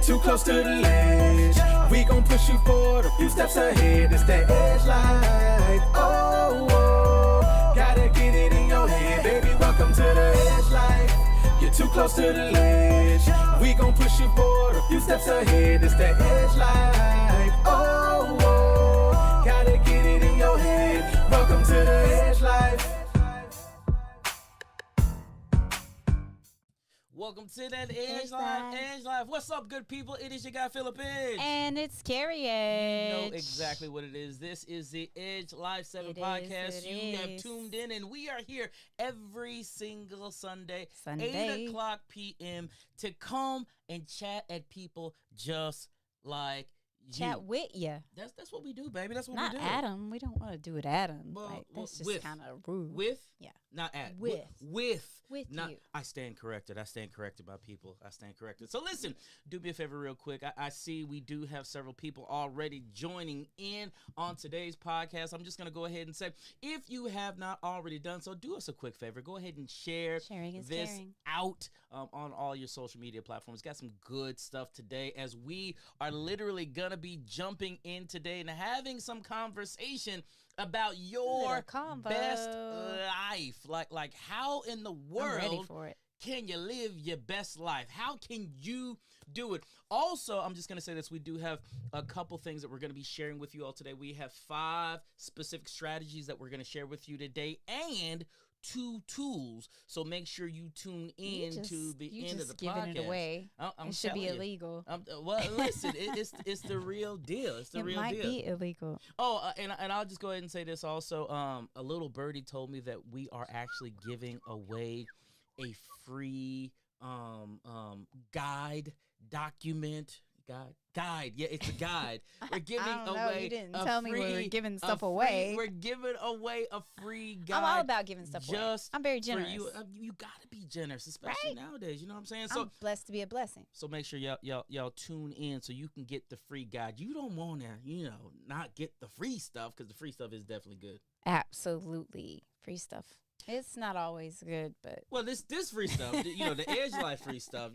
too close to the ledge. We gon' push you forward a few steps ahead. It's that edge life. Oh, oh, gotta get it in your head, baby. Welcome to the edge life. You're too close to the ledge. We gon' push you forward a few steps ahead. It's that edge life. Oh, oh, gotta get it in your head. Welcome to the edge life. Welcome to that Edge Life. What's up, good people? It is your guy, Phillip Edge. And it's Carrie Edge. You know exactly what it is. This is the Edge Life 7 podcast. You have tuned in, and we are here every single Sunday. 8 o'clock p.m. to come and chat at people just like chat with you. That's what we do, baby. That's what not we do. Not Adam. We don't want to do it Adam. Well, that's just kind of rude. With? Yeah. Not at. With not, you. I stand corrected. I stand corrected by people. I stand corrected. So listen, do me a favor real quick. I see we do have several people already joining in on today's podcast. I'm just going to go ahead and say, if you have not already done so, do us a quick favor. Go ahead and share this out on all your social media platforms. Got some good stuff today as we are literally going to be jumping in today and having some conversation about your best life. Like how in the world can you live your best life? How can you do it? Also, I'm just going to say this. We do have a couple things that we're going to be sharing with you all today. We have 5 specific strategies that we're going to share with you today and 2 tools. So make sure you tune in to the end of the podcast. Giving it away. It should be illegal. Well, listen, it's the real deal. It's the real deal. It might be illegal. Oh, and I'll just go ahead and say this also. A little birdie told me that we are actually giving away a free guide. Yeah, it's a guide. We're giving away. You didn't tell me we were giving stuff away. We're giving away a free guide. I'm all about giving stuff away. I'm very generous. You gotta be generous, especially nowadays. You know what I'm saying? So I'm blessed to be a blessing. So make sure y'all tune in so you can get the free guide. You don't want to, not get the free stuff because the free stuff is definitely good. Absolutely, free stuff. It's not always good, but this free stuff, the Edge Life free stuff,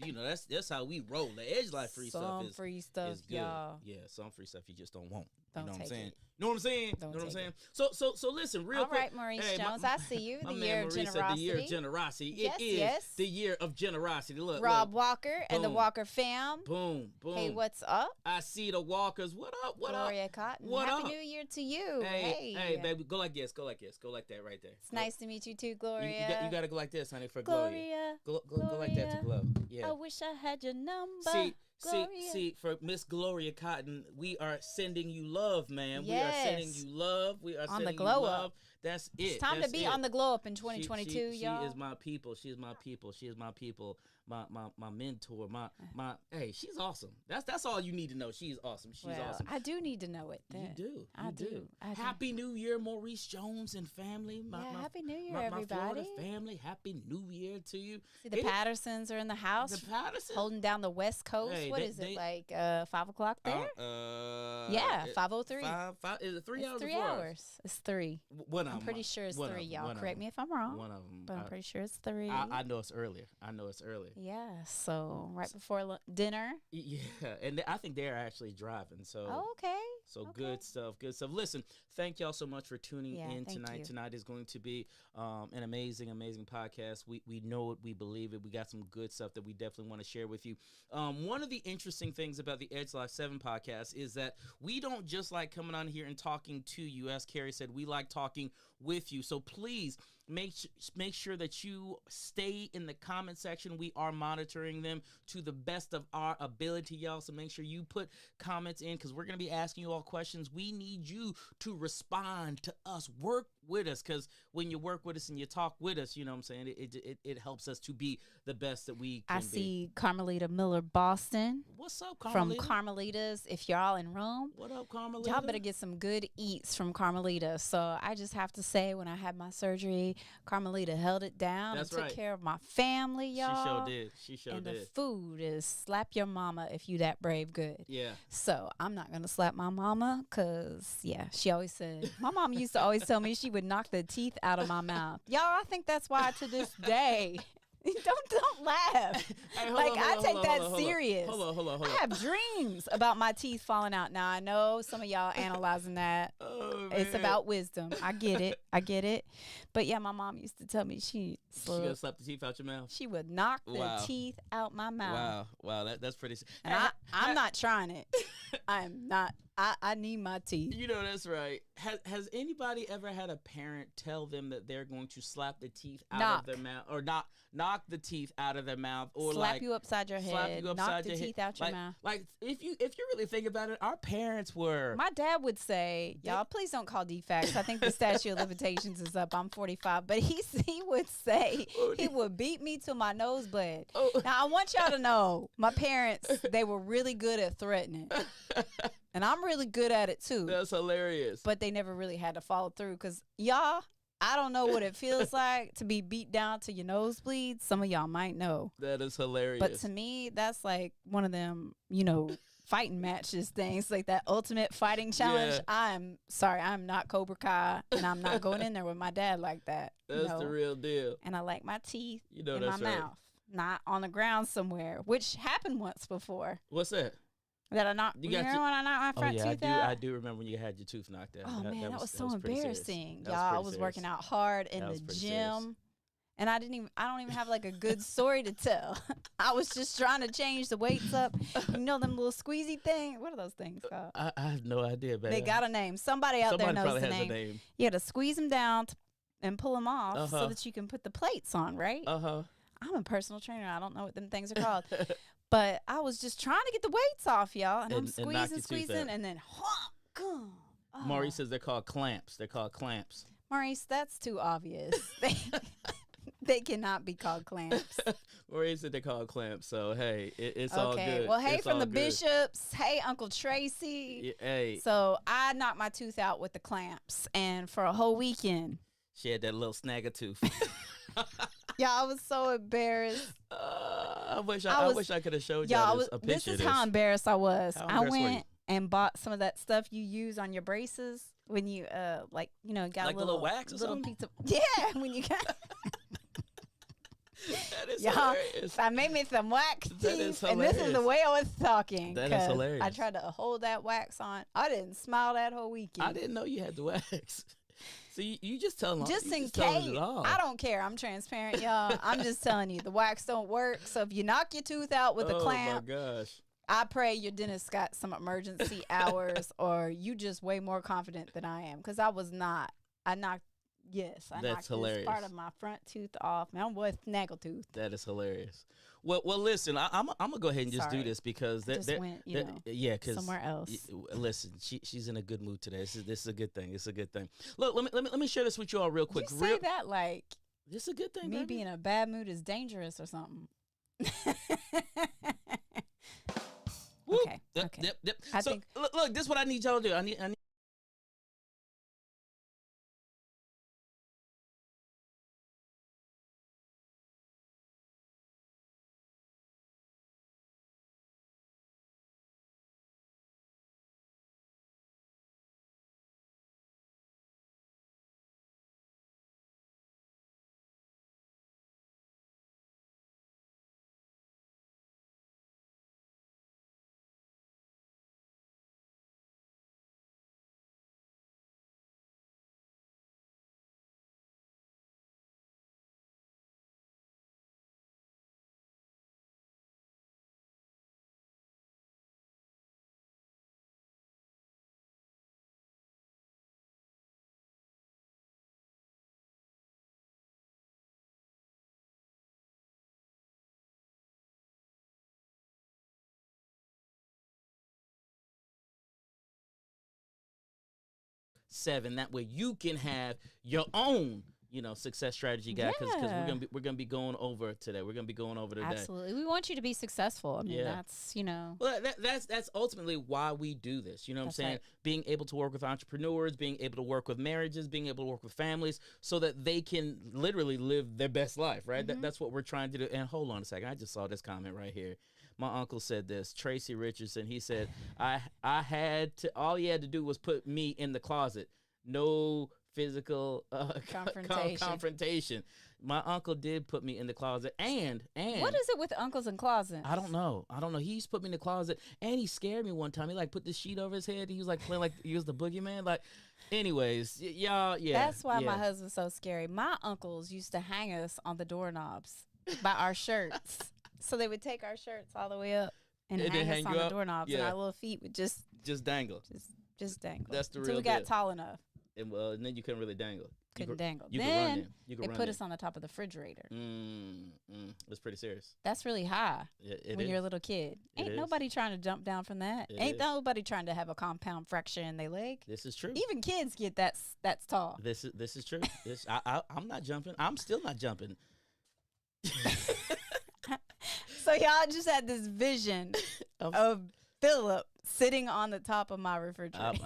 that's how we roll. The Edge Life free stuff is good. Y'all. Yeah, some free stuff you just don't want. Don't you know what I'm saying? it. You know what I'm saying? Don't know what I'm saying? It. So listen, real quick. All right, Maurice Jones, I see you. The year of generosity. Said the year of generosity. It is the year of generosity. Look, Rob Walker and the Walker fam. Boom. Hey, what's up? I see the Walkers. What up? Gloria Cotton. What Happy up? New Year to you. Hey, baby, go like this. Go like that right there. It's nice to meet you too, Gloria. You got to go like this, honey, for Gloria. Go like that to Glow. Yeah. I wish I had your number. See, for Miss Gloria Cotton, we are sending you love, man. Yes. We are sending you love. We are on sending the glow you love. Up. That's it. It's time to be on the glow up in 2022, y'all. She is my people. She is my people. She is my people. My mentor. My hey, she's awesome. That's all you need to know. She's awesome. She's awesome. I do need to know it then. You do. I do. Happy New Year, Maurice Jones and family. Happy New Year, everybody. My Florida family. Happy New Year to you. See, the Pattersons are in the house. The Pattersons holding down the West Coast. Hey, what is it, like 5 o'clock there? Yeah, 5:03. Is it 3 hours? 3 hours. It's 3. I'm pretty sure it's 3, y'all. Correct me if I'm wrong. One of them. But I'm pretty sure it's 3. I know it's earlier. Yeah, so right before dinner. Yeah, and I think they're actually driving. So okay. So good stuff. Listen, thank y'all so much for tuning in tonight. You. Tonight is going to be an amazing podcast. We know it. We believe it. We got some good stuff that we definitely want to share with you. One of the interesting things about the Edge Life 7 podcast is that we don't just like coming on here and talking to you. As Carrie said, we like talking with you. So please make sure that you stay in the comment section. We are monitoring them to the best of our ability, y'all. So make sure you put comments in because we're going to be asking you all questions. We need you to respond to us. Work with us because when you work with us and you talk with us, you know what I'm saying, it helps us to be the best that we can be. I see Carmelita Miller Boston. What's up, Carmelita? From Carmelita's. If y'all in Rome. What up, Carmelita? Y'all better get some good eats from Carmelita. So I just have to say, when I had my surgery, Carmelita held it down and took care of my family, y'all. She sure did. And the food is slap your mama if you that brave good. Yeah. So I'm not going to slap my mama because, she always said, my mom used to always tell me she would knock the teeth out of my mouth. Y'all, I think that's why to this day Don't laugh. Hey, I take that serious. Hold on. I have dreams about my teeth falling out. Now I know some of y'all analyzing that. Oh, it's about wisdom. I get it. But yeah, my mom used to tell me she gonna slap the teeth out your mouth. She would knock the teeth out my mouth. Wow, that's pretty. And I'm not trying it. I'm not. I need my teeth. You know that's right. Has anybody ever had a parent tell them that they're going to slap the teeth out of their mouth, or knock the teeth out of their mouth, or slap you upside your head, knock the teeth out your mouth? Like if you really think about it, our parents were. My dad would say, "Y'all, please don't call defects. I think the statute of limitations is up. I'm 45." But he would say he would beat me till my nose bled. Now I want y'all to know, my parents, they were really good at threatening. And I'm really good at it too. That's hilarious. But they never really had to follow through because y'all, I don't know what it feels like to be beat down to your nosebleeds. Some of y'all might know. That is hilarious. But to me, that's like one of them, fighting matches things, like that ultimate fighting challenge. Yeah. I'm sorry, I'm not Cobra Kai, and I'm not going in there with my dad like that. That's the real deal. And I like my teeth in my mouth, not on the ground somewhere, which happened once before. What's that? That I knocked. You remember when I knocked my front tooth out? I do remember when you had your tooth knocked out. Oh man, that was so embarrassing, y'all. I was working out hard in the gym, and I don't even have like a good story to tell. I was just trying to change the weights up. Them little squeezy thing. What are those things called? I have no idea, baby. They got a name. Somebody out there knows the name. You had to squeeze them down and pull them off so that you can put the plates on, right? I'm a personal trainer. I don't know what them things are called. But I was just trying to get the weights off, y'all. And I'm squeezing, and then Maurice says they're called clamps. Maurice, that's too obvious. They cannot be called clamps. Maurice said they're called clamps. So, hey, it's all good. Okay, well, hey, from the Bishops. Hey, Uncle Tracy. Yeah, hey. So I knocked my tooth out with the clamps. And for a whole weekend. She had that little snagger tooth. Yeah, I was so embarrassed. I wish I could have showed y'all a picture. This is how embarrassed I was. I went and bought some of that stuff you use on your braces when you got like a little wax or something. Piece of, yeah, when you got. That is hilarious. I made me some wax teeth, and this is the way I was talking. That is hilarious. I tried to hold that wax on. I didn't smile that whole weekend. I didn't know you had the wax. So you just tell them. Just in case. I don't care. I'm transparent, y'all. I'm just telling you, the wax don't work. So if you knock your tooth out with a clamp, oh my gosh, I pray your dentist got some emergency hours, or you just way more confident than I am. Because I was not. I knocked this part of my front tooth off. Man, I'm with snaggletooth. That is hilarious. Well, listen, I'm gonna go ahead and just do this because because somewhere else. Listen, she's in a good mood today. This is a good thing. It's a good thing. Look, let me share this with you all real quick. You say that like this is a good thing. Me being in a bad mood is dangerous or something. Okay. Yep. I think. Look, this is what I need y'all to do. I need. 7. That way you can have your own, success strategy guide because we're gonna be going over today. Absolutely, we want you to be successful. I mean, that's Well, that's ultimately why we do this. You know what I'm saying? Right. Being able to work with entrepreneurs, being able to work with marriages, being able to work with families, so that they can literally live their best life. Right? Mm-hmm. That's what we're trying to do. And hold on a second, I just saw this comment right here. My uncle said this, Tracy Richardson. He said, I had to. All he had to do was put me in the closet. No physical confrontation. My uncle did put me in the closet, and what is it with uncles and closets? I don't know. He used to put me in the closet, and he scared me one time. He like put the sheet over his head. He was like playing like he was the boogeyman. Like, anyways, y'all, yeah. That's why my husband's so scary. My uncles used to hang us on the doorknobs by our shirts, so they would take our shirts all the way up and hang us on the doorknobs, and our little feet would just dangle, just dangle. That's the real until we got tall enough. And then you couldn't really dangle. Couldn't dangle. You then could they run put in. us on the top of the refrigerator. That's pretty serious. That's really high when you're a little kid. Ain't nobody trying to jump down from that. Ain't nobody trying to have a compound fracture in their leg. This is true. Even kids get that's tall. This is true. I'm not jumping. I'm still not jumping. So y'all just had this vision of Phillip sitting on the top of my refrigerator.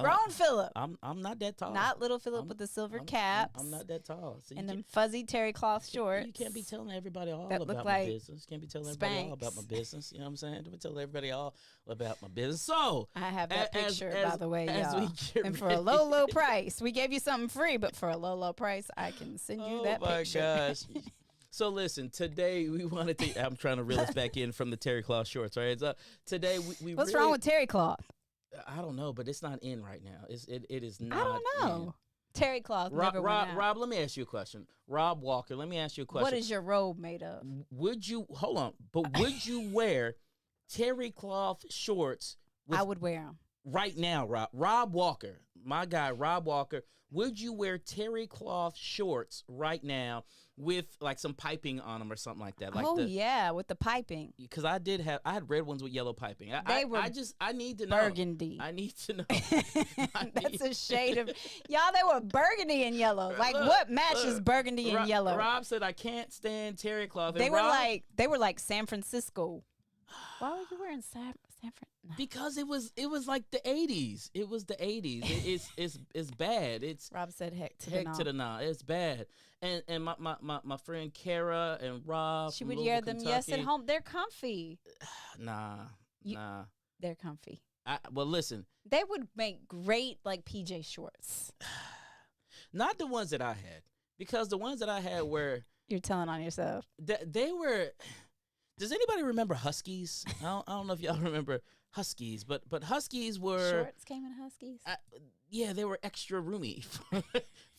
Grown Phillip. I'm not that tall. Not little Phillip with the silver caps. I'm not that tall. So and them fuzzy terry cloth shorts. You can't be telling everybody all that about like my business. You can't be telling everybody all about my business. You know what I'm saying? Don't tell everybody all about my business. So I have that picture, by the way, y'all. And for ready. a low price, we gave you something free, but for a low price, I can send you that picture. Oh my gosh. So listen, today we wanted to. I'm trying to reel us back in from the terry cloth shorts. Right? So today we. What's really, wrong with terry cloth? I don't know, but it's not in right now. It is not. I don't know. In. Terry cloth. Rob, let me ask you a question. Rob Walker, let me ask you a question. What is your robe made of? Would you would you wear terry cloth shorts? I would wear them right now. Rob Walker, my guy, Rob Walker. Would you wear terry cloth shorts right now with like some piping on them or something like that? Like with the piping. Because I had red ones with yellow piping. I need to know. Burgundy. I need to know. That's a shade of y'all. They were burgundy and yellow. Like what matches burgundy and yellow? Rob said I can't stand terry cloth. They were like San Francisco. Why were you wearing San Francisco? No. Because it was like the 80s. It was the 80s. It's bad. It's Rob said heck to the nah. It's bad. And my friend Kara and Rob. She would wear them at home. They're comfy. Nah. They're comfy. Well, listen. They would make great like PJ shorts. Not the ones that I had, because the ones that I had were. You're telling on yourself. They were. Does anybody remember Huskies? I don't know if y'all remember Huskies, but Huskies were shorts came in Huskies. Yeah, they were extra roomy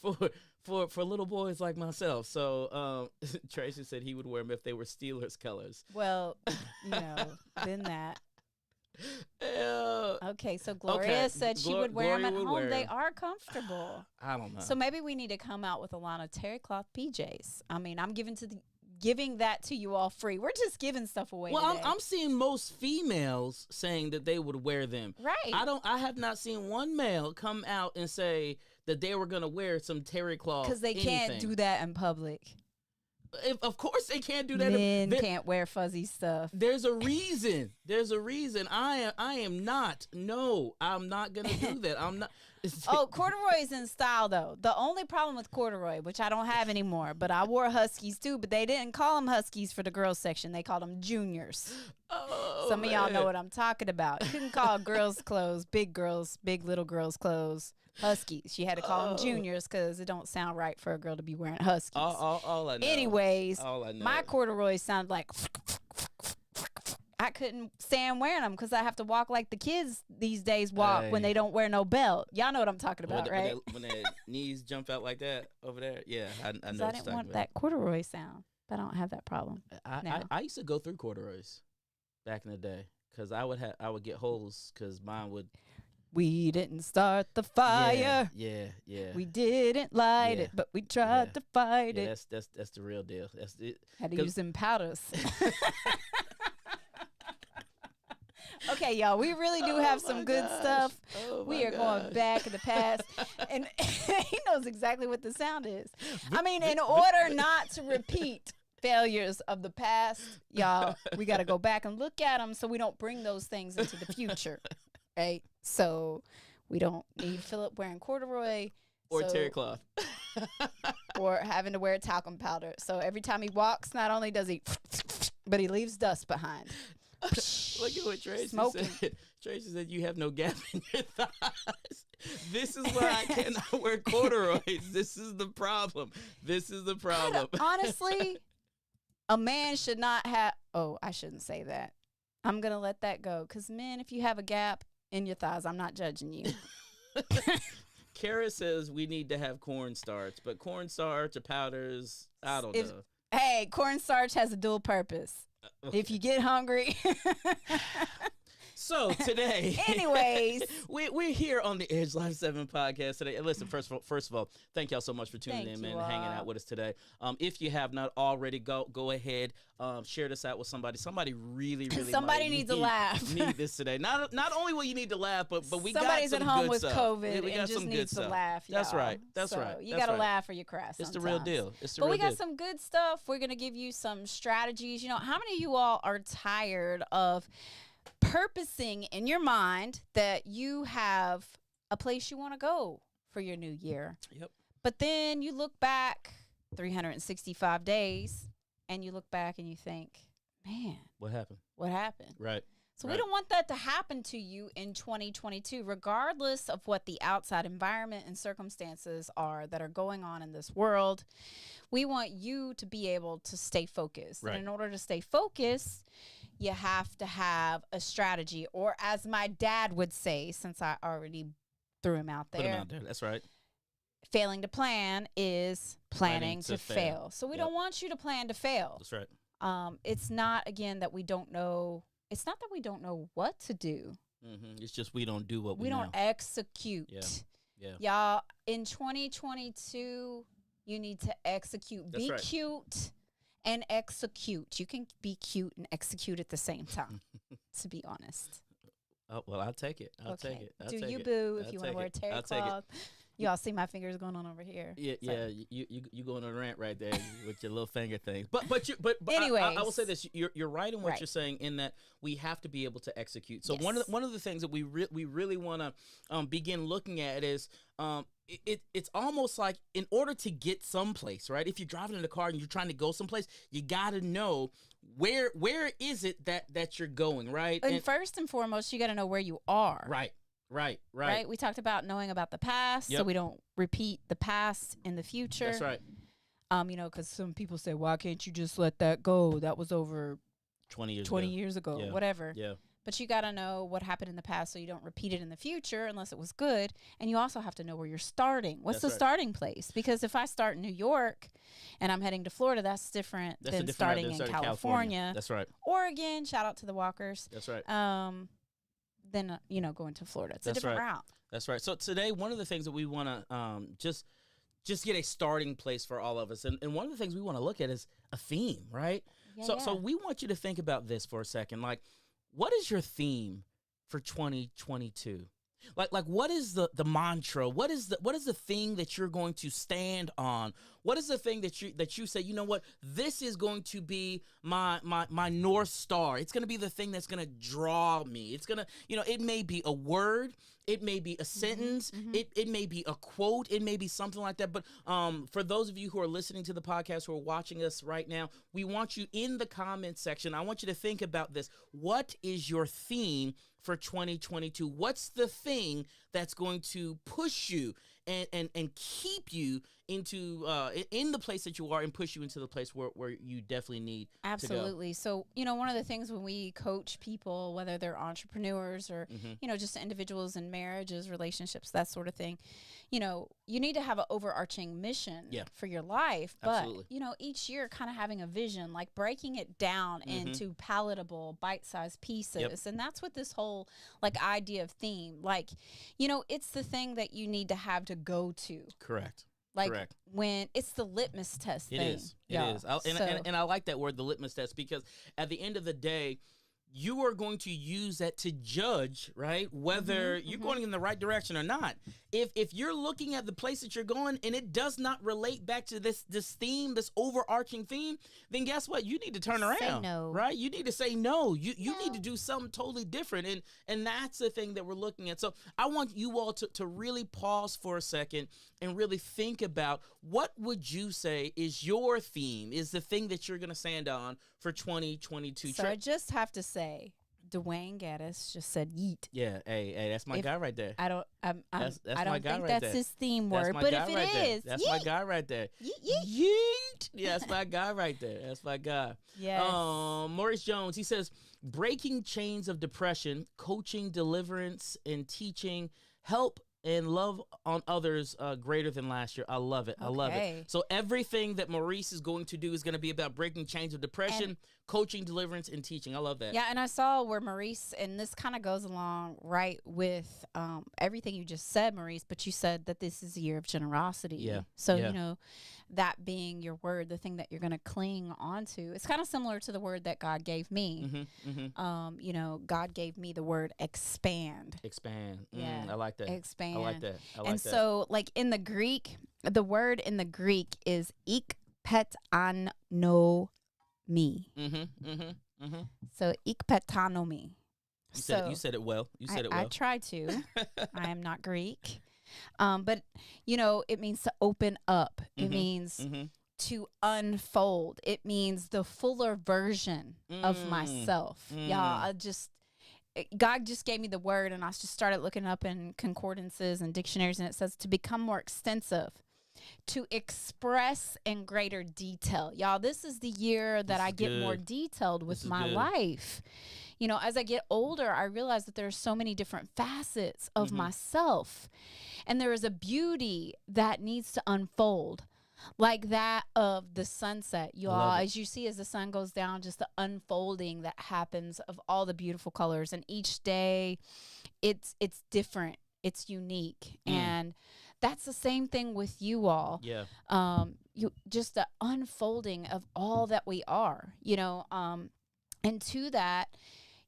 for little boys like myself. So Tracy said he would wear them if they were Steelers colors. Well, then that. Okay, so Gloria said she would wear them at home. They are comfortable. I don't know. So maybe we need to come out with a line of terry cloth PJs. I mean, I'm giving that to you all free. We're just giving stuff away. Well, I'm seeing most females saying that they would wear them. Right. I have not seen one male come out and say that they were going to wear some terry cloth. Because they can't do that in public. Of course they can't do that. Men can't wear fuzzy stuff. There's a reason. I am not. No, I'm not going to do that. I'm not. Corduroy's in style, though. The only problem with corduroy, which I don't have anymore, but I wore Huskies, too, but they didn't call them Huskies for the girls section. They called them juniors. Some of y'all know what I'm talking about. You couldn't call girls' clothes, big little girls' clothes, Huskies. You had to call them juniors because it don't sound right for a girl to be wearing Huskies. All I know. Anyways, all I know. My corduroys sound like... I couldn't stand wearing them because I have to walk like the kids these days walk when they don't wear no belt. Y'all know what I'm talking about, right? When their knees jump out like that over there. Yeah, I know what you're I didn't want that corduroy sound, but I don't have that problem. I used to go through corduroys back in the day because I would get holes because mine would. We didn't start the fire. Yeah. We didn't light it, but we tried to fight it. That's the real deal. That's it. Had to use them powders. Okay, y'all, we really do have some good stuff. We are going back in the past. And he knows exactly what the sound is. I mean, in order not to repeat failures of the past, y'all, we got to go back and look at them so we don't bring those things into the future, right? So we don't need Phillip wearing corduroy. Or terry cloth. Or having to wear talcum powder. So every time he walks, not only does he, but he leaves dust behind. Look at what Tracy Smoking. said. Tracy said you have no gap in your thighs. This is why I cannot wear corduroys. This is the problem. This is the problem. Honestly, a man should not have. Oh, I shouldn't say that. I'm going to let that go. Because, men, if you have a gap in your thighs, I'm not judging you. Kara says we need to have cornstarch, but cornstarch or powders, I don't know. Hey, cornstarch has a dual purpose. If you get hungry. So today, anyways, we're here on the Edge Live 7 podcast today. And listen, first of all, thank y'all so much for tuning in and hanging out with us today. If you have not already, go ahead, share this out with somebody. Somebody really somebody needs a laugh. Need this today. Not only will you need to laugh, but we somebody's got some at home good with stuff. COVID we got and just some needs good to stuff. laugh. That's y'all. right. That's so right. You got to laugh or you cry. It's the real deal. But we got some good stuff. We're gonna give you some strategies. You know, how many of you all are tired of purposing in your mind that you have a place you want to go for your new year? Yep. But then you look back 365 days and you look back and you think, man, what happened? Right. So we don't want that to happen to you in 2022, regardless of what the outside environment and circumstances are that are going on in this world. We want you to be able to stay focused. Right. And in order to stay focused, you have to have a strategy, or as my dad would say, since I already threw him out there. Put him out there. That's right. Failing to plan is planning to fail. So we don't want you to plan to fail. That's right. It's not, again, that we don't know. It's not that we don't know what to do. Mm-hmm. It's just we don't do what we don't know. Execute. Yeah. Y'all, in 2022, you need to execute. That's right. Cute and execute. You can be cute and execute at the same time, to be honest. Oh, well, I'll take it. I'll take it. Do you, boo, if you want to wear a terry cloth. Y'all see my fingers going on over here. Yeah. You going on a rant right there with your little finger thing. But anyways, I will say this: you're right in what you're saying, in that we have to be able to execute. So one of the things that we really want to begin looking at is it's almost like, in order to get someplace, right? If you're driving in a car and you're trying to go someplace, you got to know where is it that you're going, right? And first and foremost, you got to know where you are. Right. We talked about knowing about the past, so we don't repeat the past in the future. That's right. You know, because some people say, why can't you just let that go? That was over 20 years ago, whatever. Yeah. But you got to know what happened in the past so you don't repeat it in the future unless it was good. And you also have to know where you're starting. What's the starting place? Because if I start in New York and I'm heading to Florida, that's different than starting in California. That's right. Or again, shout out to the walkers. That's right. Then, going to Florida. It's a different route. That's right. So today, one of the things that we want to just get a starting place for all of us. And one of the things we want to look at is a theme, right? So we want you to think about this for a second. Like, what is your theme for 2022? Like what is the mantra? What is the thing that you're going to stand on? What is the thing that you say, you know what, this is going to be my North Star. It's going to be the thing that's going to draw me. It's going to, it may be a word, it may be a sentence, it may be a quote, it may be something like that. But for those of you who are listening to the podcast, who are watching us right now, we want you in the comment section. I want you to think about this. What is your theme for 2022? What's the thing that's going to push you and keep you into in the place that you are, and push you into the place where you definitely need Absolutely. to go? So, one of the things when we coach people, whether they're entrepreneurs or, just individuals in marriages, relationships, that sort of thing, you need to have an overarching mission for your life. Absolutely. But, each year kind of having a vision, like breaking it down into palatable, bite-sized pieces. Yep. And that's what this whole idea of theme, it's the thing that you need to have to go to. Correct. Correct. When it's the litmus test thing. It is. And I like that word, the litmus test, because at the end of the day, you are going to use that to judge, right, whether you're going in the right direction or not. If you're looking at the place that you're going and it does not relate back to this theme, this overarching theme, then guess what? You need to turn around. Say no. Right? You need to say no. You need to do something totally different. And that's the thing that we're looking at. So I want you all to really pause for a second and really think about, what would you say is your theme, is the thing that you're going to stand on for 2022? So I just have to say, Dwayne Gaddis just said yeet. Yeah, hey, that's my guy right there. I don't. That's I my don't guy think right that's there. his theme That's word. my But guy if it right there. is, That's yeet. my guy right there. Yeet. Yeet. Yeah, that's my guy right there. That's my guy. Yes. Maurice Jones, he says, breaking chains of depression, coaching, deliverance, and teaching, help and love on others greater than last year. I love it. I love it. So everything that Maurice is going to do is going to be about breaking chains of depression, coaching, deliverance, and teaching. I love that. Yeah, and I saw where Maurice, and this kind of goes along right with everything you just said, Maurice, but you said that this is a year of generosity. Yeah. So, you know, that being your word, the thing that you're going to cling onto, it's kind of similar to the word that God gave me. You know, God gave me the word expand. Expand. Yeah. I like that. Expand. I like that. So, like in the Greek, the word in the Greek is ikpetanomi. So ikpetanomi. You said it well. You said it well. I try to. I am not Greek. But, you know, it means to open up. It means to unfold. It means the fuller version of myself. Y'all, God just gave me the word, and I just started looking up in concordances and dictionaries, and it says to become more extensive, to express in greater detail. Y'all, this is the year that I get more detailed with my life. You know, as I get older, I realize that there are so many different facets of myself, and there is a beauty that needs to unfold. Like that of the sunset, y'all. As you see, as the sun goes down, just the unfolding that happens of all the beautiful colors. And each day, it's different. It's unique. And that's the same thing with you all. Yeah. You just the unfolding of all that we are, you know. And to that,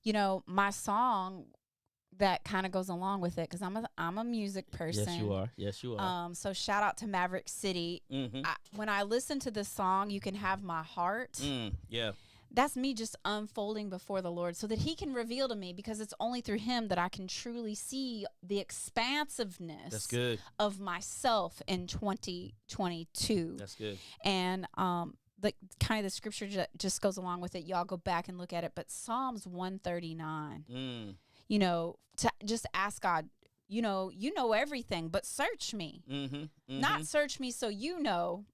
you know, my song that kind of goes along with it, because I'm a music person. Yes, you are. Yes, you are. So shout out to Maverick City. When I listen to this song, You Can Have My Heart. Yeah. That's me just unfolding before the Lord so that he can reveal to me, because it's only through him that I can truly see the expansiveness That's good. of myself in 2022. That's good. And the kind of the scripture just goes along with it. Y'all go back and look at it. But Psalms 139, you know, to just ask God, you know everything, but search me. Not search me so you know.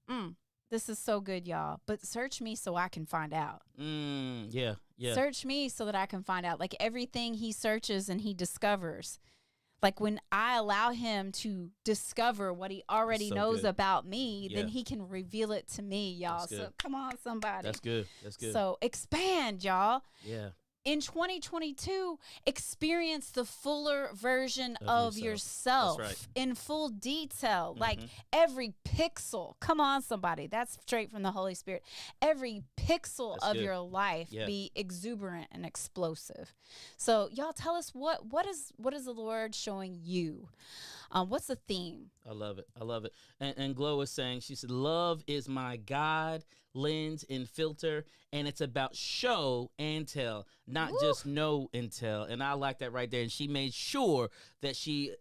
This is so good, y'all. But search me so I can find out. Yeah. Search me so that I can find out. Like everything he searches and he discovers. Like when I allow him to discover what he already knows about me, then he can reveal it to me, y'all. So come on, somebody. That's good. That's good. So expand, y'all. Yeah. In 2022, experience the fuller version of yourself in full detail. Like every pixel. Come on, somebody. That's straight from the Holy Spirit. Every pixel of your life be exuberant and explosive. So y'all tell us what is the Lord showing you? What's the theme? I love it. I love it. And Glow was saying, she said, love is my God, lens, and filter. And it's about show and tell, not just know and tell. And I like that right there. And she made sure that she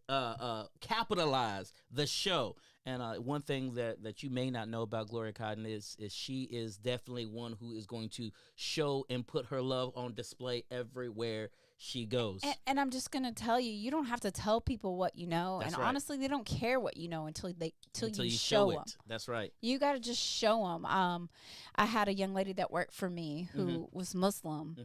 capitalized the show. And one thing that you may not know about Gloria Cotton is she is definitely one who is going to show and put her love on display everywhere she goes. And I'm just going to tell you, you don't have to tell people what you know. That's and right. honestly, they don't care what you know until you show them. That's right. You got to just show them. I had a young lady that worked for me who was Muslim.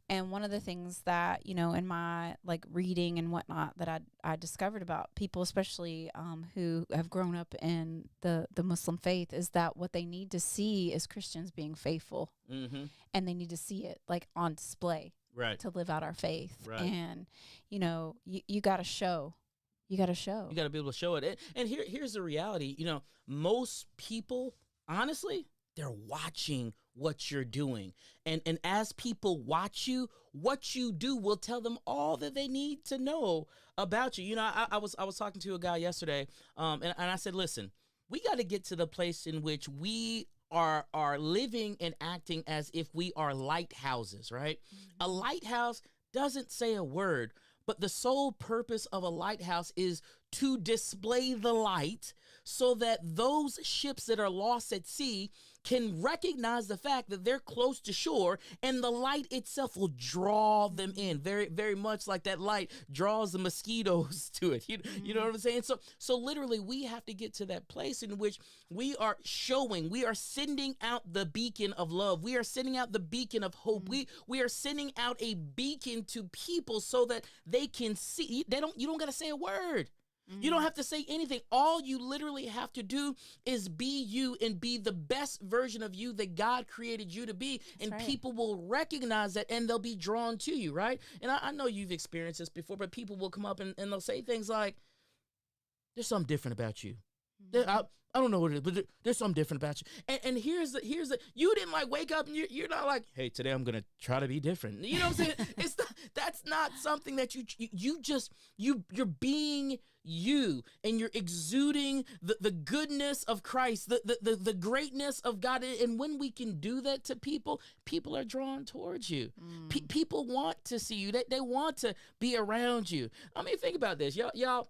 And one of the things that, you know, in my like reading and whatnot that I discovered about people, especially who have grown up in the Muslim faith, is that what they need to see is Christians being faithful. And they need to see it like on display. Right. To live out our faith. Right. And, you know, you got to show. You got to show. You got to be able to show it. And here's the reality. You know, most people, honestly, they're watching what you're doing. And as people watch you, what you do will tell them all that they need to know about you. You know, I was talking to a guy yesterday, and I said, listen, we got to get to the place in which we are living and acting as if we are lighthouses, right? A lighthouse doesn't say a word, but the sole purpose of a lighthouse is to display the light so that those ships that are lost at sea can recognize the fact that they're close to shore, and the light itself will draw them in, very, very much like that light draws the mosquitoes to it. You know what I'm saying? So literally, we have to get to that place in which we are sending out the beacon of love. We are sending out the beacon of hope. We are sending out a beacon to people so that they can see. You don't got to say a word. You don't have to say anything. All you literally have to do is be you and be the best version of you that God created you to be. That's right. People will recognize that and they'll be drawn to you, right? And I know you've experienced this before, but people will come up and they'll say things like, there's something different about you. I don't know what it is, but there's something different about you. And here's the you didn't like wake up and you're not like, hey, today I'm gonna try to be different. You know what I'm saying? That's not something that you're being you, and you're exuding the goodness of Christ, the greatness of God. And when we can do that to people, people are drawn towards you. People want to see you. They want to be around you. I mean, think about this, y'all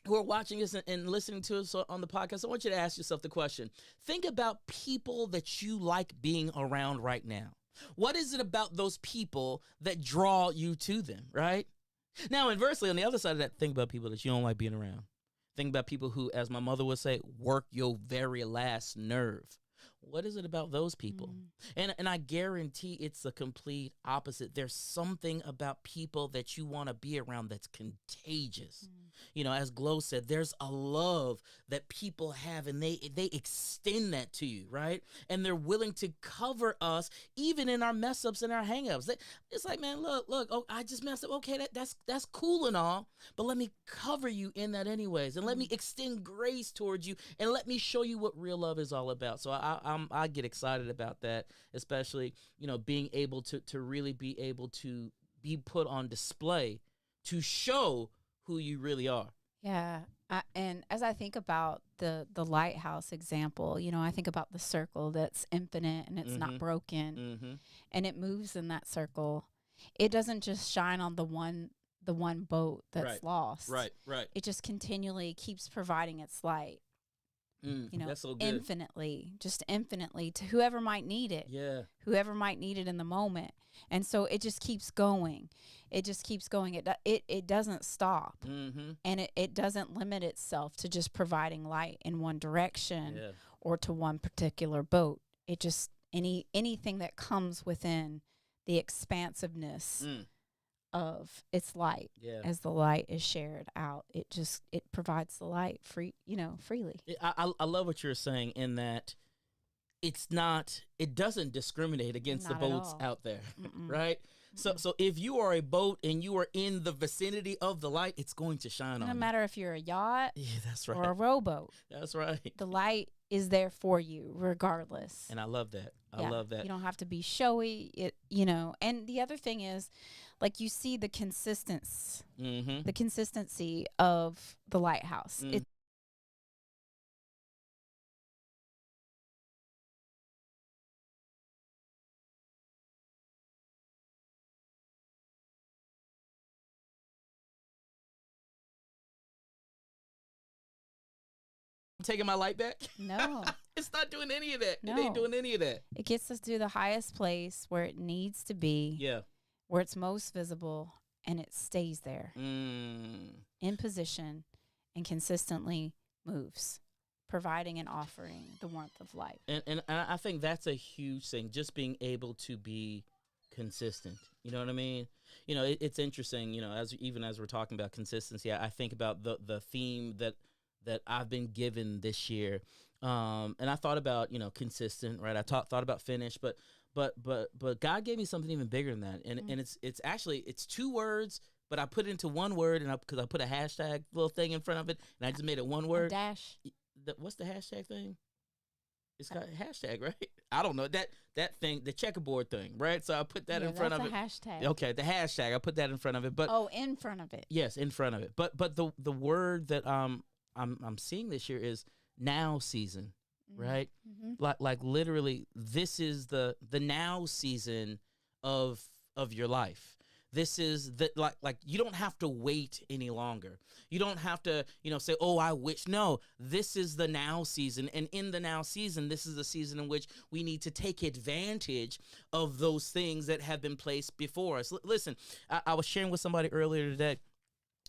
who are watching us and listening to us on the podcast. I want you to ask yourself the question. Think about people that you like being around right now. What is it about those people that draw you to them, right? Now, inversely, on the other side of that, think about people that you don't like being around. Think about people who, as my mother would say, work your very last nerve. What is it about those people? And I guarantee it's the complete opposite. There's something about people that you want to be around that's contagious. You know, as Glow said, there's a love that people have, and they extend that to you, right? And they're willing to cover us even in our mess ups and our hang ups. It's like, man, look, oh, I just messed up. Okay, that's cool and all, but let me cover you in that anyways, and let me extend grace towards you, and let me show you what real love is all about. So I get excited about that, especially, you know, being able to really be able to be put on display to show who you really are. Yeah. And as I think about the lighthouse example, you know, I think about the circle that's infinite and it's not broken, and it moves in that circle. It doesn't just shine on the one boat that's lost. Right. It just continually keeps providing its light. You know, that's so good. Infinitely to whoever might need it. Yeah. Whoever might need it in the moment. And so it just keeps going. It just keeps going. It doesn't stop. And it doesn't limit itself to just providing light in one direction or to one particular boat. It just, anything that comes within the expansiveness of its light, as the light is shared out, it provides the light freely. I love what you're saying in that it doesn't discriminate against the boats out there, right? So if you are a boat and you are in the vicinity of the light, it's going to shine on you. No matter if you're a yacht, that's right, or a rowboat, that's right. The light is there for you regardless. And I love that. I love that. You don't have to be showy, And the other thing is, like, you see the consistency of the lighthouse. Taking my light back? No. It's not doing any of that. No. It ain't doing any of that. It gets us to the highest place where it needs to be. Yeah. Where it's most visible, and it stays there. In position and consistently moves, providing and offering the warmth of light. And I think that's a huge thing, just being able to be consistent. You know what I mean? You know, it's interesting, you know, as we're talking about consistency, I think about the theme that I've been given this year. And I thought about, you know, consistent, right? I thought about finish, but God gave me something even bigger than that. And it's actually two words, but I put it into one word, and because I put a hashtag little thing in front of it, and I just made it one word. A dash. What's the hashtag thing? It's got a hashtag, right? I don't know that thing, the checkerboard thing, right? So I put that in front of it. Hashtag. Okay, the hashtag. I put that in front of it, but in front of it. Yes, in front of it. But the word that I'm seeing this year is now season, right? Like literally, this is the now season of your life. This is the like you don't have to wait any longer. You don't have to, say, oh, I wish. No, this is the now season. And in the now season, this is the season in which we need to take advantage of those things that have been placed before us. Listen, I was sharing with somebody earlier today.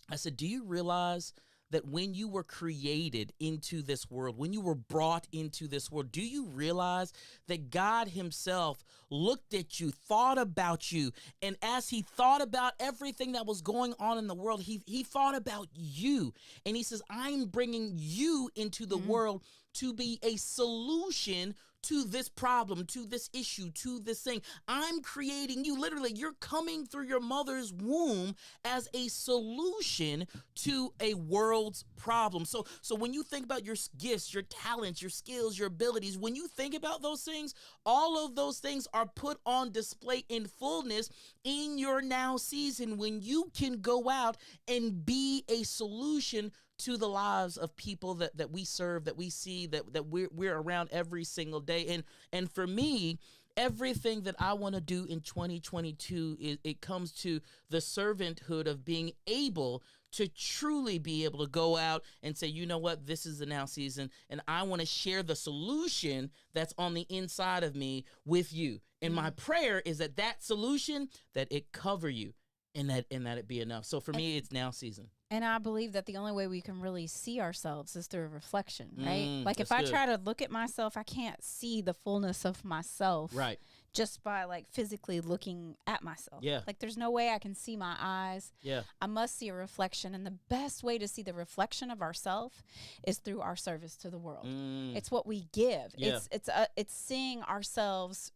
I said, do you realize that when you were created into this world, when you were brought into this world, do you realize that God himself looked at you, thought about you, and as he thought about everything that was going on in the world, he thought about you, and he says, I'm bringing you into the world to be a solution to this problem, to this issue, to this thing. I'm creating you. Literally, you're coming through your mother's womb as a solution to a world's problem. So when you think about your gifts, your talents, your skills, your abilities, when you think about those things, all of those things are put on display in fullness in your now season when you can go out and be a solution to the lives of people that we serve, that we see, that we're around every single day. And for me, everything that I want to do in 2022, it comes to the servanthood of being able to truly be able to go out and say, you know what, this is the now season, and I want to share the solution that's on the inside of me with you. And my prayer is that solution, that it cover you, and that it be enough. So for me, it's now season. And I believe that the only way we can really see ourselves is through a reflection, right? Like if that's I good. try to look at myself, I can't see the fullness of myself. Right. Just by like physically looking at myself. Yeah. Like there's no way I can see my eyes. Yeah. I must see a reflection. And the best way to see the reflection of ourselves is through our service to the world. It's what we give. Yeah. It's seeing ourselves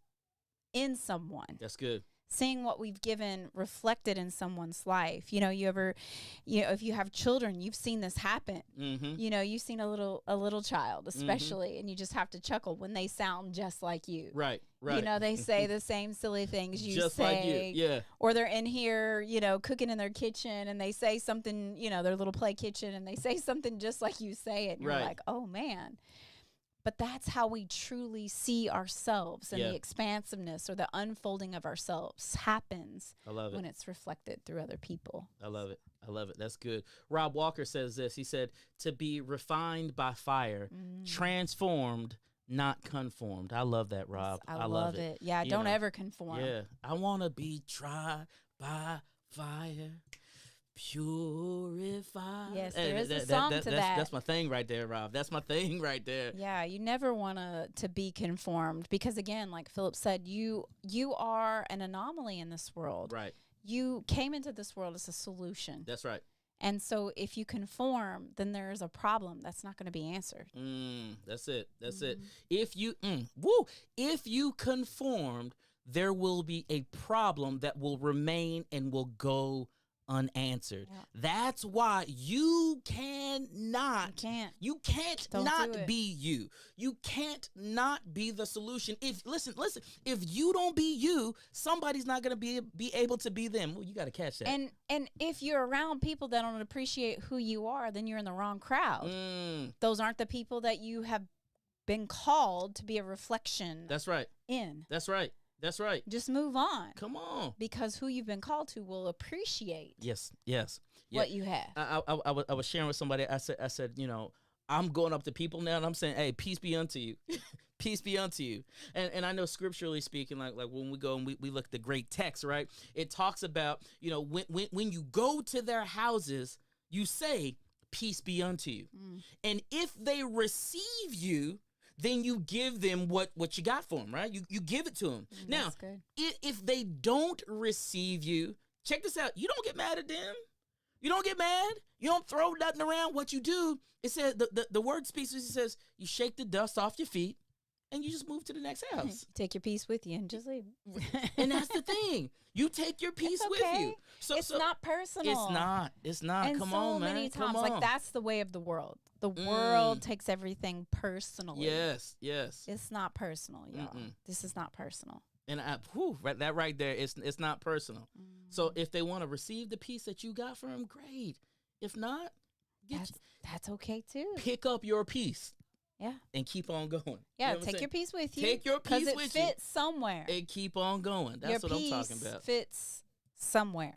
in someone. That's good. Seeing what we've given reflected in someone's life. If you have children, you've seen this happen. You've seen a little child, especially, and you just have to chuckle when they sound just like you. Right. They say the same silly things you just say. like you. Yeah. Or they're in here, cooking in their kitchen, and they say something, their little play kitchen, and they say something just like you say it. And you're like, oh, man. But that's how we truly see ourselves, and the expansiveness or the unfolding of ourselves happens when it's reflected through other people. I love it. That's good. Rob Walker says this. He said, to be refined by fire, transformed, not conformed. I love that, Rob. I love it. Yeah, don't ever conform. Yeah. I want to be tried by fire. Purified. Yes, there is a song to that. That's my thing right there, Rob. That's my thing right there. Yeah, you never want to be conformed because, again, like Phillip said, you are an anomaly in this world. Right. You came into this world as a solution. That's right. And so if you conform, then there is a problem that's not going to be answered. That's it. If you conformed, there will be a problem that will remain and will go unanswered. Yeah. That's why you can't not be you. You can't not be the solution. If you don't be you, somebody's not going to be able to be them. Well, you got to catch that. And if you're around people that don't appreciate who you are, then you're in the wrong crowd. Those aren't the people that you have been called to be a reflection. That's right. That's right. Just move on. Come on. Because who you've been called to will appreciate what you have. I was sharing with somebody. I said, I'm going up to people now and I'm saying, hey, peace be unto you. Peace be unto you. And I know scripturally speaking, like when we go and we look at the great text, right? It talks about, when you go to their houses, you say, peace be unto you. And if they receive you, then you give them what you got for them, right? You give it to them. Now, if they don't receive you, check this out. You don't get mad at them. You don't get mad. You don't throw nothing around. What you do, it says, the word speaks, it says, you shake the dust off your feet and you just move to the next house. Take your peace with you and just leave. And that's the thing. You take your peace with you. So it's not personal. It's not. And Come so on, man. many times, Come on. like that's the way of the world. The world takes everything personally. Yes. It's not personal, y'all. This is not personal. And that right there, it's not personal. So if they want to receive the peace that you got from them, great. If not, that's okay too. Pick up your peace. Yeah. And keep on going. Yeah, take your peace with you. Take your peace with you. Because it fits somewhere. And keep on going. That's what I'm talking about. Fits somewhere.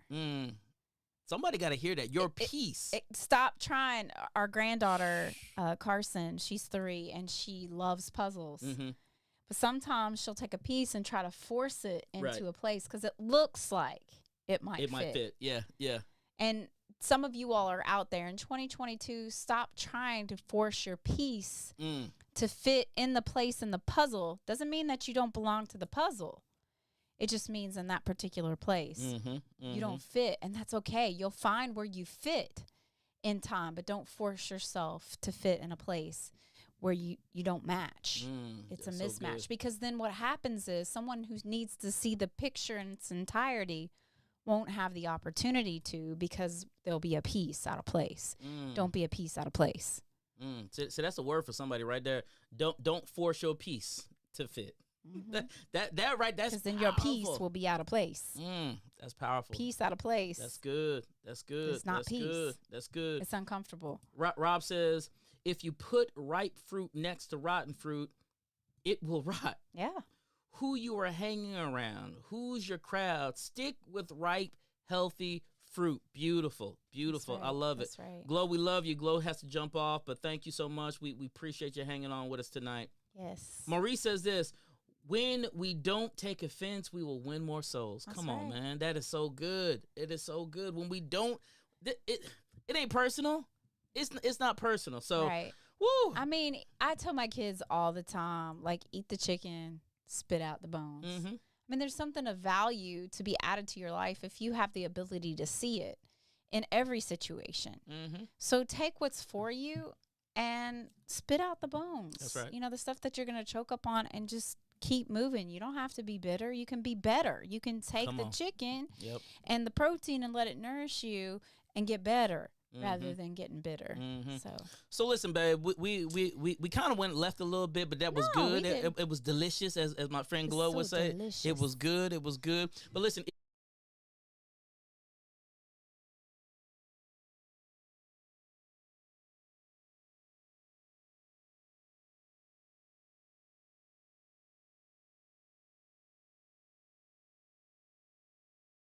Somebody got to hear that. Your piece. Stop trying. Our granddaughter, Carson, she's 3, and she loves puzzles. But sometimes she'll take a piece and try to force it into a place because it looks like it might fit. Yeah. And some of you all are out there in 2022. Stop trying to force your piece to fit in the place in the puzzle. Doesn't mean that you don't belong to the puzzle. It just means in that particular place you don't fit, and that's okay. You'll find where you fit in time, but don't force yourself to fit in a place where you don't match. It's a mismatch, because then what happens is someone who needs to see the picture in its entirety won't have the opportunity to, because there'll be a piece out of place. Don't be a piece out of place. So that's a word for somebody right there. Don't force your piece to fit. That right. That's because then your piece will be out of place. That's powerful. Piece out of place. That's good. It's not peace. That's good. It's uncomfortable. Rob says, if you put ripe fruit next to rotten fruit, it will rot. Yeah. Who you are hanging around, who's your crowd, stick with ripe, healthy fruit. Beautiful. Right. I love it. Right. Glow, we love you. Glow has to jump off, but thank you so much. We appreciate you hanging on with us tonight. Yes. Maurice says this: when we don't take offense, we will win more souls. Come on, man. That is so good. It is so good. When we don't, it ain't personal. It's not personal. So, woo. I mean, I tell my kids all the time, like, eat the chicken, spit out the bones. I mean, there's something of value to be added to your life if you have the ability to see it in every situation. So take what's for you and spit out the bones. That's right. You know, the stuff that you're going to choke up on, and just keep moving. You don't have to be bitter. You can be better. You can take the chicken and the protein and let it nourish you and get better. Rather than getting bitter. So listen, babe, we kind of went left a little bit, but that was good. It was delicious, as my friend Glow would say. Delicious. It was good. But listen,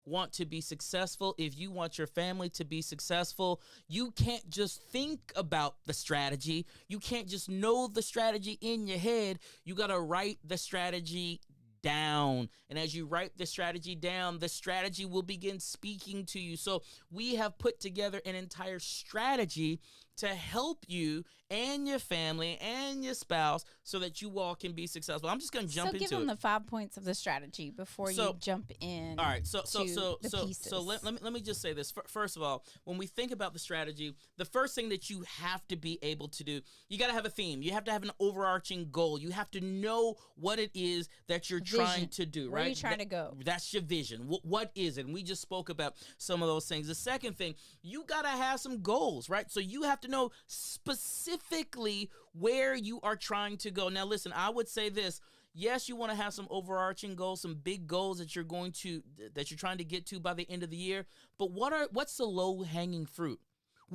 want to be successful, if you want your family to be successful, you can't just think about the strategy. You can't just know the strategy in your head. You got to write the strategy down. And as you write the strategy down, the strategy will begin speaking to you. So we have put together an entire strategy to help you and your family and your spouse so that you all can be successful. I'm just going to jump into it. So give them the 5 points of the strategy before you jump in. All right. So pieces. let me just say this. First of all, when we think about the strategy, the first thing that you have to be able to do, you got to have a theme. You have to have an overarching goal. You have to know what it is that you're trying to do, right? Where are you trying to go? That's your vision. What is it? And we just spoke about some of those things. The second thing, you got to have some goals, right? So you have to know specifically where you are trying to go. Now, listen, I would say this. Yes, you want to have some overarching goals, some big goals that you're trying to get to by the end of the year. But what's the low-hanging fruit?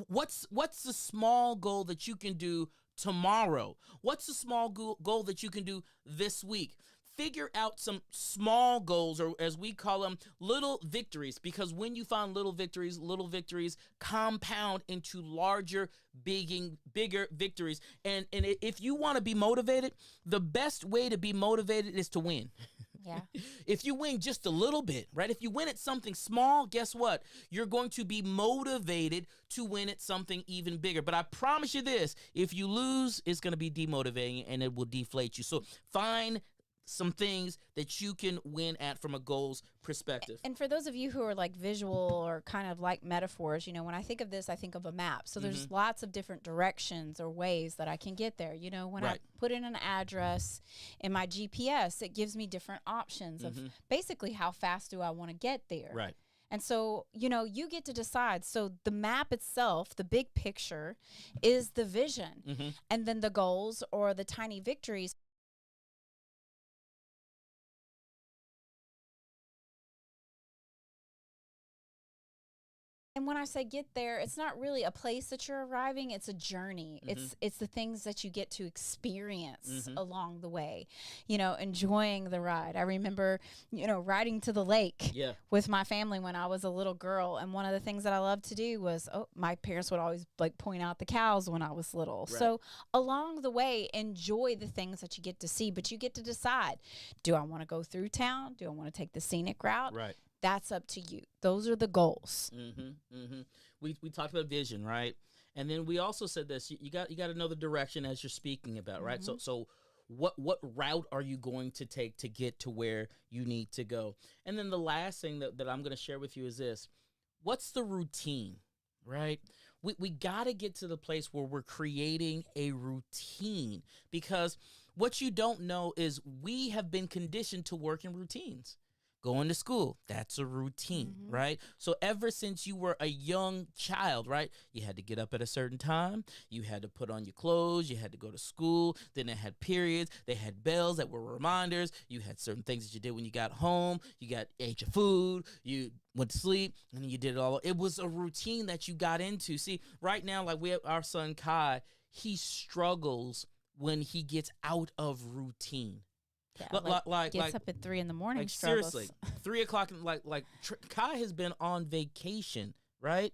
What's the small goal that you can do tomorrow? What's the small goal that you can do this week? Figure out some small goals, or as we call them, little victories, because when you find little victories compound into larger, bigger victories. And if you want to be motivated, the best way to be motivated is to win. Yeah. If you win just a little bit, right? If you win at something small, guess what? You're going to be motivated to win at something even bigger. But I promise you this, if you lose, it's going to be demotivating and it will deflate you. So find some things that you can win at from a goals perspective. And for those of you who are like visual or kind of like metaphors, you know, when I think of this, I think of a map. So there's lots of different directions or ways that I can get there. You know, when I put in an address in my GPS, it gives me different options of basically how fast do I want to get there. Right. And so, you know, you get to decide. So the map itself, the big picture, is the vision. And then the goals or the tiny victories And when I say get there, it's not really a place that you're arriving. It's a journey. It's the things that you get to experience along the way, enjoying the ride. I remember, riding to the lake with my family when I was a little girl. And one of the things that I loved to do was, my parents would always point out the cows when I was little. Right. So along the way, enjoy the things that you get to see, but you get to decide, do I want to go through town? Do I want to take the scenic route? Right. That's up to you. Those are the goals. We talked about vision, right? And then we also said this: you got to know the direction as you're speaking about, right? So what route are you going to take to get to where you need to go? And then the last thing that I'm going to share with you is this: what's the routine, right? We got to get to the place where we're creating a routine, because what you don't know is we have been conditioned to work in routines. Going to school, that's a routine, right? So ever since you were a young child, right, you had to get up at a certain time, you had to put on your clothes, you had to go to school, then they had periods, they had bells that were reminders, you had certain things that you did when you got home, ate your food, you went to sleep, and then you did it all. It was a routine that you got into. See, right now, like we have our son Kai, he struggles when he gets out of routine. Yeah, gets up at 3 a.m. Like struggles. seriously, 3 o'clock. Kai has been on vacation, right?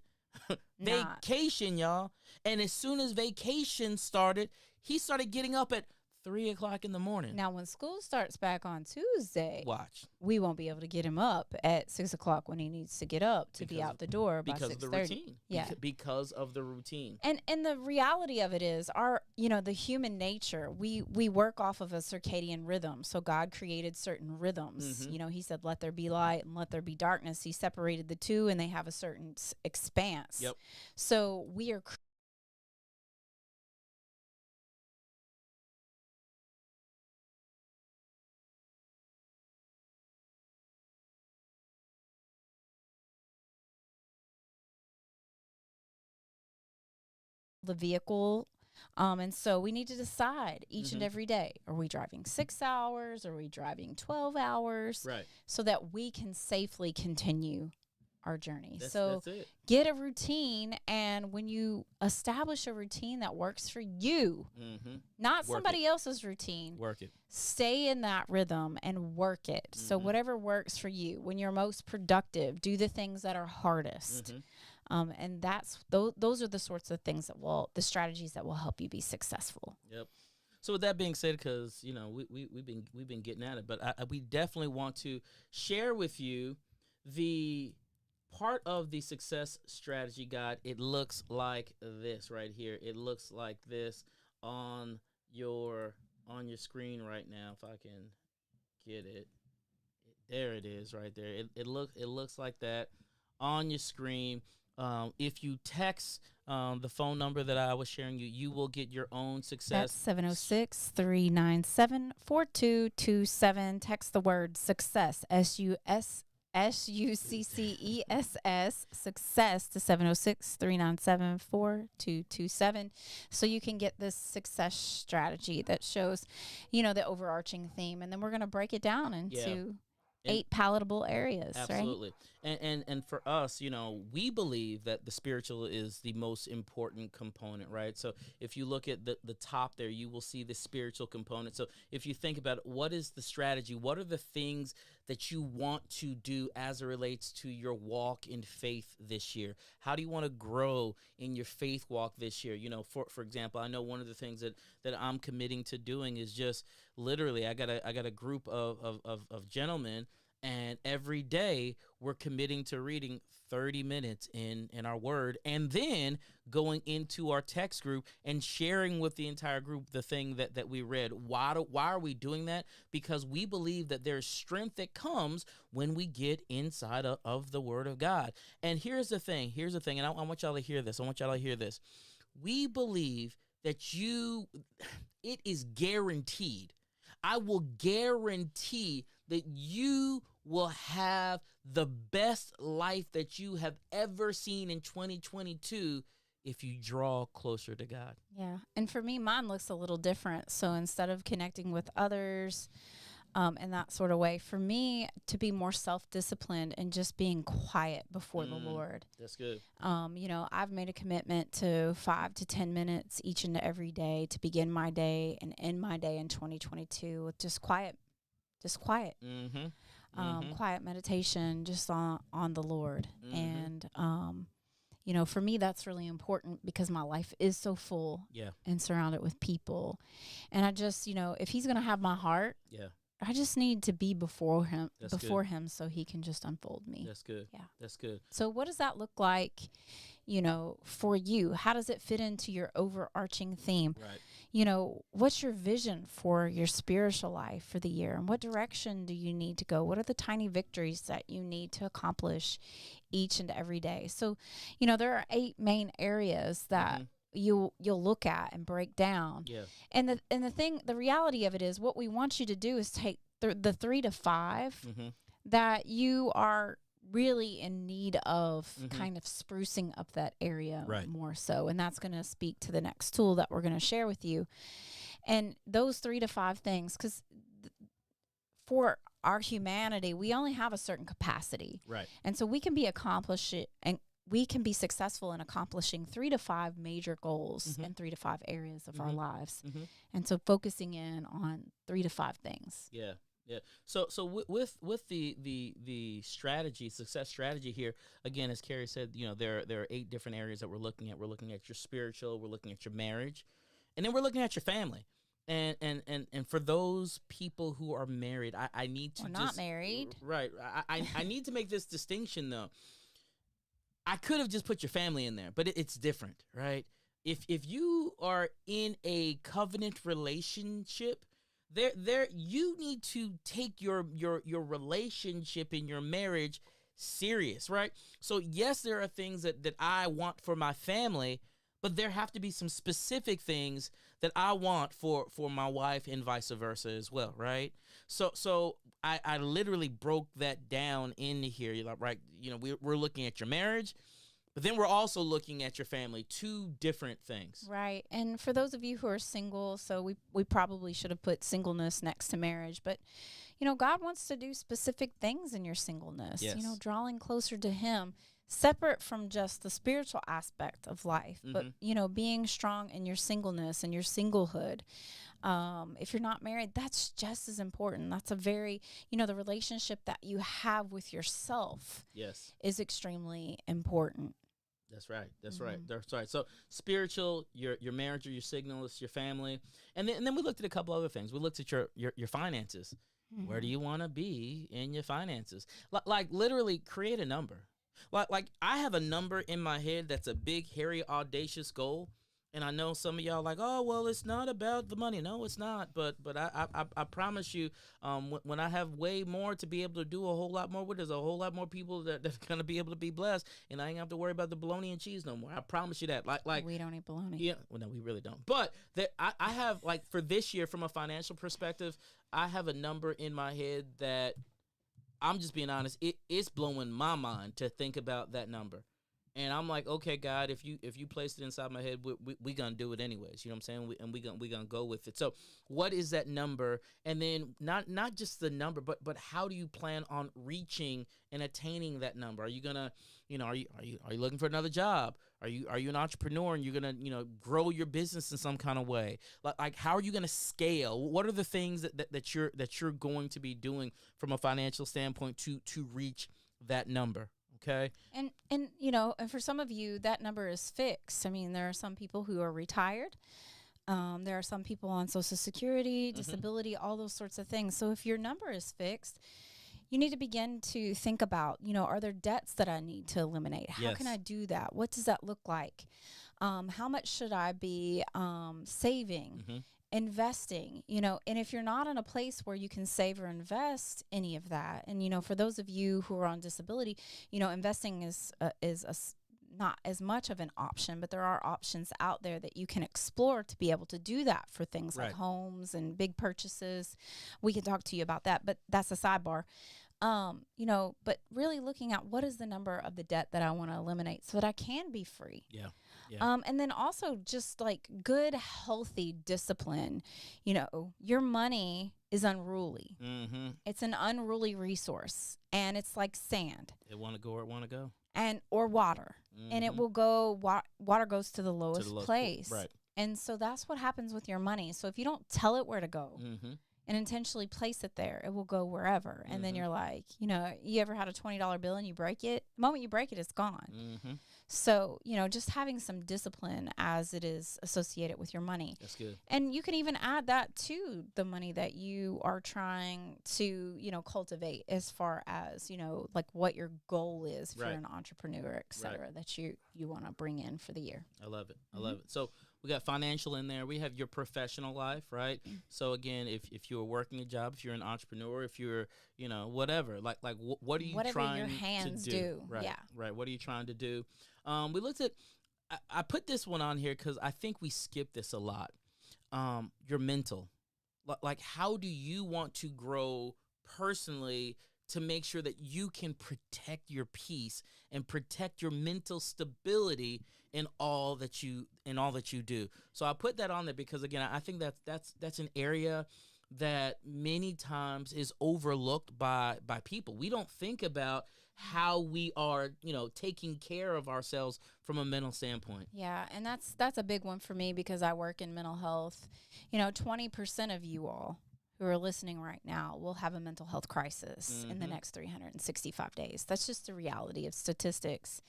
Vacation, y'all. And as soon as vacation started, he started getting up at 3 o'clock in the morning. Now, when school starts back on Tuesday, watch, we won't be able to get him up at 6 o'clock when he needs to get up to be out the door by 6:30. Because of the routine. Yeah, because of the routine. And the reality of it is, the human nature, we work off of a circadian rhythm. So God created certain rhythms. He said, "Let there be light and let there be darkness." He separated the two, and they have a certain expanse. Yep. So we are the vehicle. And so we need to decide each and every day, are we driving 6 hours? Are we driving 12 hours? Right. So that we can safely continue our journey. That's it. Get a routine. And when you establish a routine that works for you, not somebody else's routine, work it. Stay in that rhythm and work it. So whatever works for you, when you're most productive, do the things that are hardest. And those are the sorts of things the strategies that will help you be successful. Yep. So with that being said, because we've been getting at it, but we definitely want to share with you the part of the success strategy guide. It looks like this right here. It looks like this on your screen right now. If I can get it, there it is right there. It looks like that on your screen. If you text the phone number that I was sharing you will get your own success. That's 706-397-4227. Text the word success, SUCCESS, success to 706-397-4227. So you can get this success strategy that shows, the overarching theme. And then we're going to break it down into 8 palatable areas. Absolutely. Right? And for us, we believe that the spiritual is the most important component, right? So if you look at the top there, you will see the spiritual component. So if you think about it, what is the strategy? What are the things that you want to do as it relates to your walk in faith this year? How do you want to grow in your faith walk this year? For example, I know one of the things that I'm committing to doing is just literally, I got a group of gentlemen, and every day we're committing to reading 30 minutes in our word, and then going into our text group and sharing with the entire group the thing that we read. Why are we doing that? Because we believe that there's strength that comes when we get inside of the word of God. And here's the thing, and I want y'all to hear this. We believe that it is guaranteed. I will guarantee that you will have the best life that you have ever seen in 2022 if you draw closer to God. Yeah. And for me, mine looks a little different. So instead of connecting with others, in that sort of way. For me, to be more self-disciplined and just being quiet before the Lord. That's good. I've made a commitment to 5 to 10 minutes each and every day to begin my day and end my day in 2022 with just quiet. Quiet meditation just on the Lord. And, for me, that's really important because my life is so full and surrounded with people. And I just, if he's going to have my heart, I just need to be before him so he can just unfold me. That's good. Yeah. That's good. So what does that look like, for you? How does it fit into your overarching theme? Right. What's your vision for your spiritual life for the year? And what direction do you need to go? What are the tiny victories that you need to accomplish each and every day? So, there are 8 main areas that you'll look at and break down. Yeah. And the reality of it is what we want you to do is take the 3 to 5 that you are really in need of kind of sprucing up that area more so. And that's going to speak to the next tool that we're going to share with you. And those 3 to 5 things, because for our humanity, we only have a certain capacity. Right. And so we can be we can be successful in accomplishing 3 to 5 major goals in 3 to 5 areas of our lives. And so focusing in on 3 to 5 things. Yeah. Yeah. So with the strategy, success strategy here, again, as Carrie said, there are 8 different areas that we're looking at. We're looking at your spiritual, we're looking at your marriage, and then we're looking at your family. And for those people who are married, I need to not married. Right. I need to make this distinction though. I could have just put your family in there, but it's different, right? If you are in a covenant relationship, there you need to take your relationship in your marriage serious, right? So yes, there are things that I want for my family, but there have to be some specific things that I want for my wife and vice versa as well, right? So I literally broke that down into here. You're like, right, we're looking at your marriage, but then we're also looking at your family, 2 different things. Right. And for those of you who are single, so we probably should have put singleness next to marriage, but God wants to do specific things in your singleness, yes. Drawing closer to him, separate from just the spiritual aspect of life, but, being strong in your singleness and your singlehood. If you're not married, that's just as important. That's a very, the relationship that you have with yourself is extremely important. That's right. That's right. That's right. So spiritual, your marriage or your singleness, your family. And then we looked at a couple other things. We looked at your finances. Where do you want to be in your finances? Like literally create a number. Like I have a number in my head that's a big, hairy, audacious goal. And I know some of y'all like, oh, well, it's not about the money. No, it's not. But I promise you, when I have way more to be able to do a whole lot more with, there's a whole lot more people that are going to be able to be blessed. And I ain't have to worry about the bologna and cheese no more. I promise you that. Like we don't eat bologna. Yeah. Well, no, we really don't. But I have, like, for this year, from a financial perspective, I have a number in my head that, I'm just being honest, it's blowing my mind to think about that number. And I'm like, okay, God, if you placed it inside my head, we gonna do it anyways. You know what I'm saying? We gonna go with it. So, what is that number? And then not just the number, but how do you plan on reaching and attaining that number? Are you gonna, are you looking for another job? Are you an entrepreneur and you're gonna grow your business in some kind of way? Like how are you gonna scale? What are the things that you're going to be doing from a financial standpoint to reach that number? Okay. And and for some of you, that number is fixed. I mean, there are some people who are retired. There are some people on Social Security, disability, all those sorts of things. So if your number is fixed, you need to begin to think about, are there debts that I need to eliminate? How can I do that? What does that look like? How much should I be saving? Investing, and if you're not in a place where you can save or invest any of that, and for those of you who are on disability, investing is not as much of an option, but there are options out there that you can explore to be able to do that for things like homes and big purchases. We can talk to you about that, but that's a sidebar. But really looking at what is the number of the debt that I want to eliminate so that I can be free. Yeah. Yeah. And then also just like good, healthy discipline. You know, your money is unruly. Mm-hmm. It's an unruly resource, and it's like sand It want to go where it want to go. and or water, and it will go. Water goes to the lowest place, right? And so that's what happens with your money. So if you don't tell it where to go and intentionally place it there, it will go wherever. And then you're like, you know, you ever had a $20 bill and you break it? The moment you break it, it's gone. So, you know, just having some discipline as it is associated with your money. That's good. And you can even add that to the money that you are trying to, you know, cultivate as far as, you know, like what your goal is if you're an entrepreneur, et cetera, that you want to bring in for the year. I love it. I love it. So we got financial in there. We have your professional life, right? So again, if you're working a job, if you're an entrepreneur, if you're, you know, whatever, like what are you Whatever trying your hands to do? Right, yeah. right. What are you trying to do? We looked at, I put this one on here because I think we skip this a lot. Your mental, like how do you want to grow personally to make sure that you can protect your peace and protect your mental stability in all that you do. So I put that on there because again, I think that's an area that many times is overlooked by people. We don't think about how we are, you know, taking care of ourselves from a mental standpoint. Yeah, and that's a big one for me because I work in mental health. You know, 20% of you all who are listening right now will have a mental health crisis in the next 365 days. That's just the reality of statistics.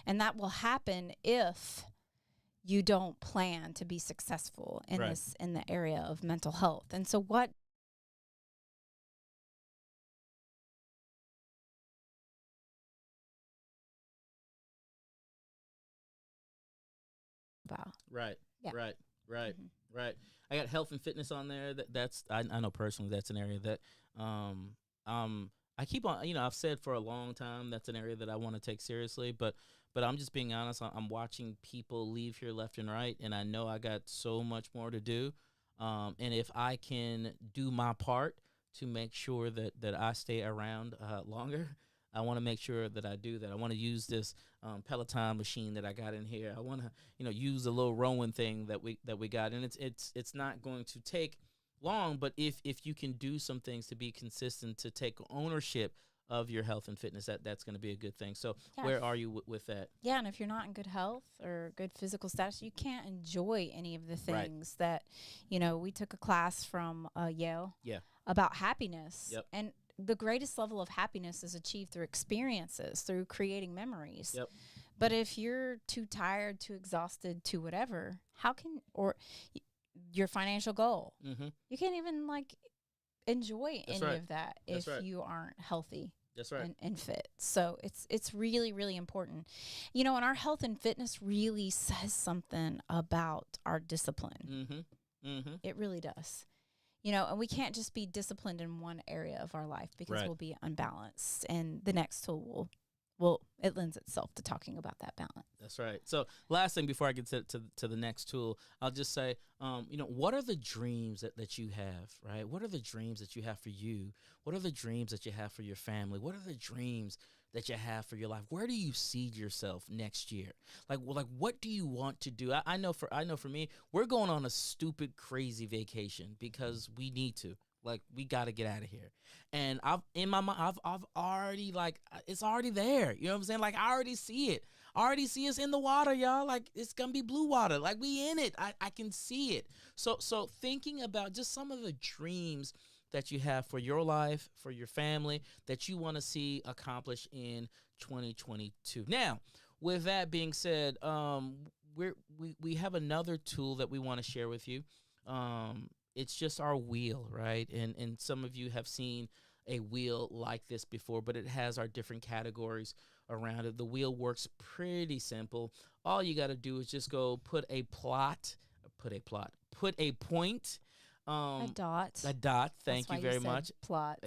And that will happen if you don't plan to be successful in in the area of mental health. And so what about? Right. Yeah. Right. I got health and fitness on there. I know personally that's an area that I keep on, you know, I've said for a long time that's an area that I want to take seriously, but I'm just being honest. I'm watching people leave here left and right, and I know I got so much more to do. And if I can do my part to make sure that I stay around longer, I want to make sure that I do that. I want to use this Peloton machine that I got in here. I want to, you know, use the little rowing thing that we got, and it's not going to take long. But if you can do some things to be consistent, to take ownership of your health and fitness, that's going to be a good thing. So where are you with that? Yeah, and if you're not in good health or good physical status, you can't enjoy any of the things that, you know, we took a class from Yale about happiness. And the greatest level of happiness is achieved through experiences, through creating memories. But if you're too tired, too exhausted, too whatever, your financial goal, you can't even like enjoy any of that if you aren't healthy. That's right. And fit. So it's really, really important. You know, and our health and fitness really says something about our discipline. It really does. You know, and we can't just be disciplined in one area of our life because we'll be unbalanced. And the next tool it lends itself to talking about that balance. That's right. So last thing before I get to the next tool, I'll just say, you know, what are the dreams that you have, right? What are the dreams that you have for you? What are the dreams that you have for your family? What are the dreams that you have for your life? Where do you see yourself next year? Like what do you want to do? I know for me, we're going on a stupid, crazy vacation because we need to. Like, we got to get out of here. And in my mind, I've already, like, it's already there. You know what I'm saying? Like, I already see it. I already see us in the water, y'all. Like, it's going to be blue water. Like, we in it. I can see it. So thinking about just some of the dreams that you have for your life, for your family, that you want to see accomplished in 2022. Now, with that being said, we have another tool that we want to share with you. It's just our wheel, right? And some of you have seen a wheel like this before, but it has our different categories around it. The wheel works pretty simple. All you got to do is just go put a point, A dot. Thank you very much. Plot.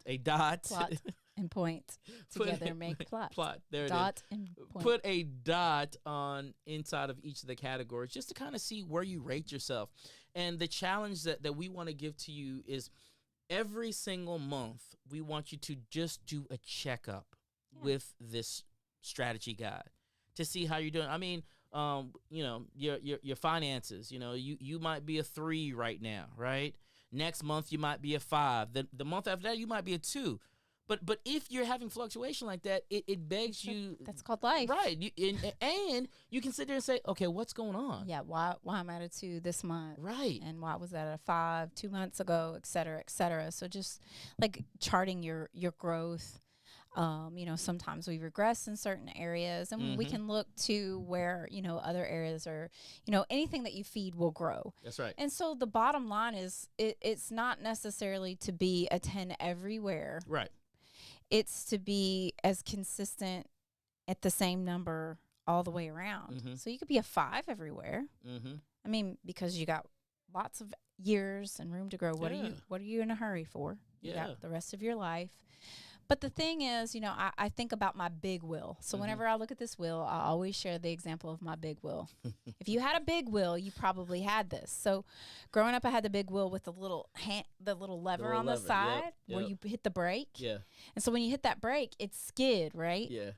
A dot. Plot and point together make plot. Plot. There it dot is. And point. Put a dot on inside of each of the categories just to kind of see where you rate yourself. And the challenge that we want to give to you is every single month, we want you to just do a checkup with this strategy guide to see how you're doing. I mean, your finances. You might be a 3 right now, right? Next month you might be a 5. The month after that you might be a 2. But if you're having fluctuation like that, it begs you. That's called life, right? And you can sit there and say, okay, what's going on? Yeah, why I'm at a 2 this month, right? And why was that at a 5 2 months ago, et cetera, et cetera. So just like charting your growth. Sometimes we regress in certain areas, and we can look to where other areas are. Anything that you feed will grow. That's right. And so the bottom line is, it's not necessarily to be a 10 everywhere. Right. It's to be as consistent at the same number all the way around. So you could be a 5 everywhere. I mean, because you got lots of years and room to grow. What are you in a hurry for? You got the rest of your life. But the thing is, I think about my big wheel. So whenever I look at this wheel, I always share the example of my big wheel. If you had a big wheel, you probably had this. So growing up, I had the big wheel with the little lever on the side where you hit the brake. Yeah. And so when you hit that brake, it skid, right? Yeah.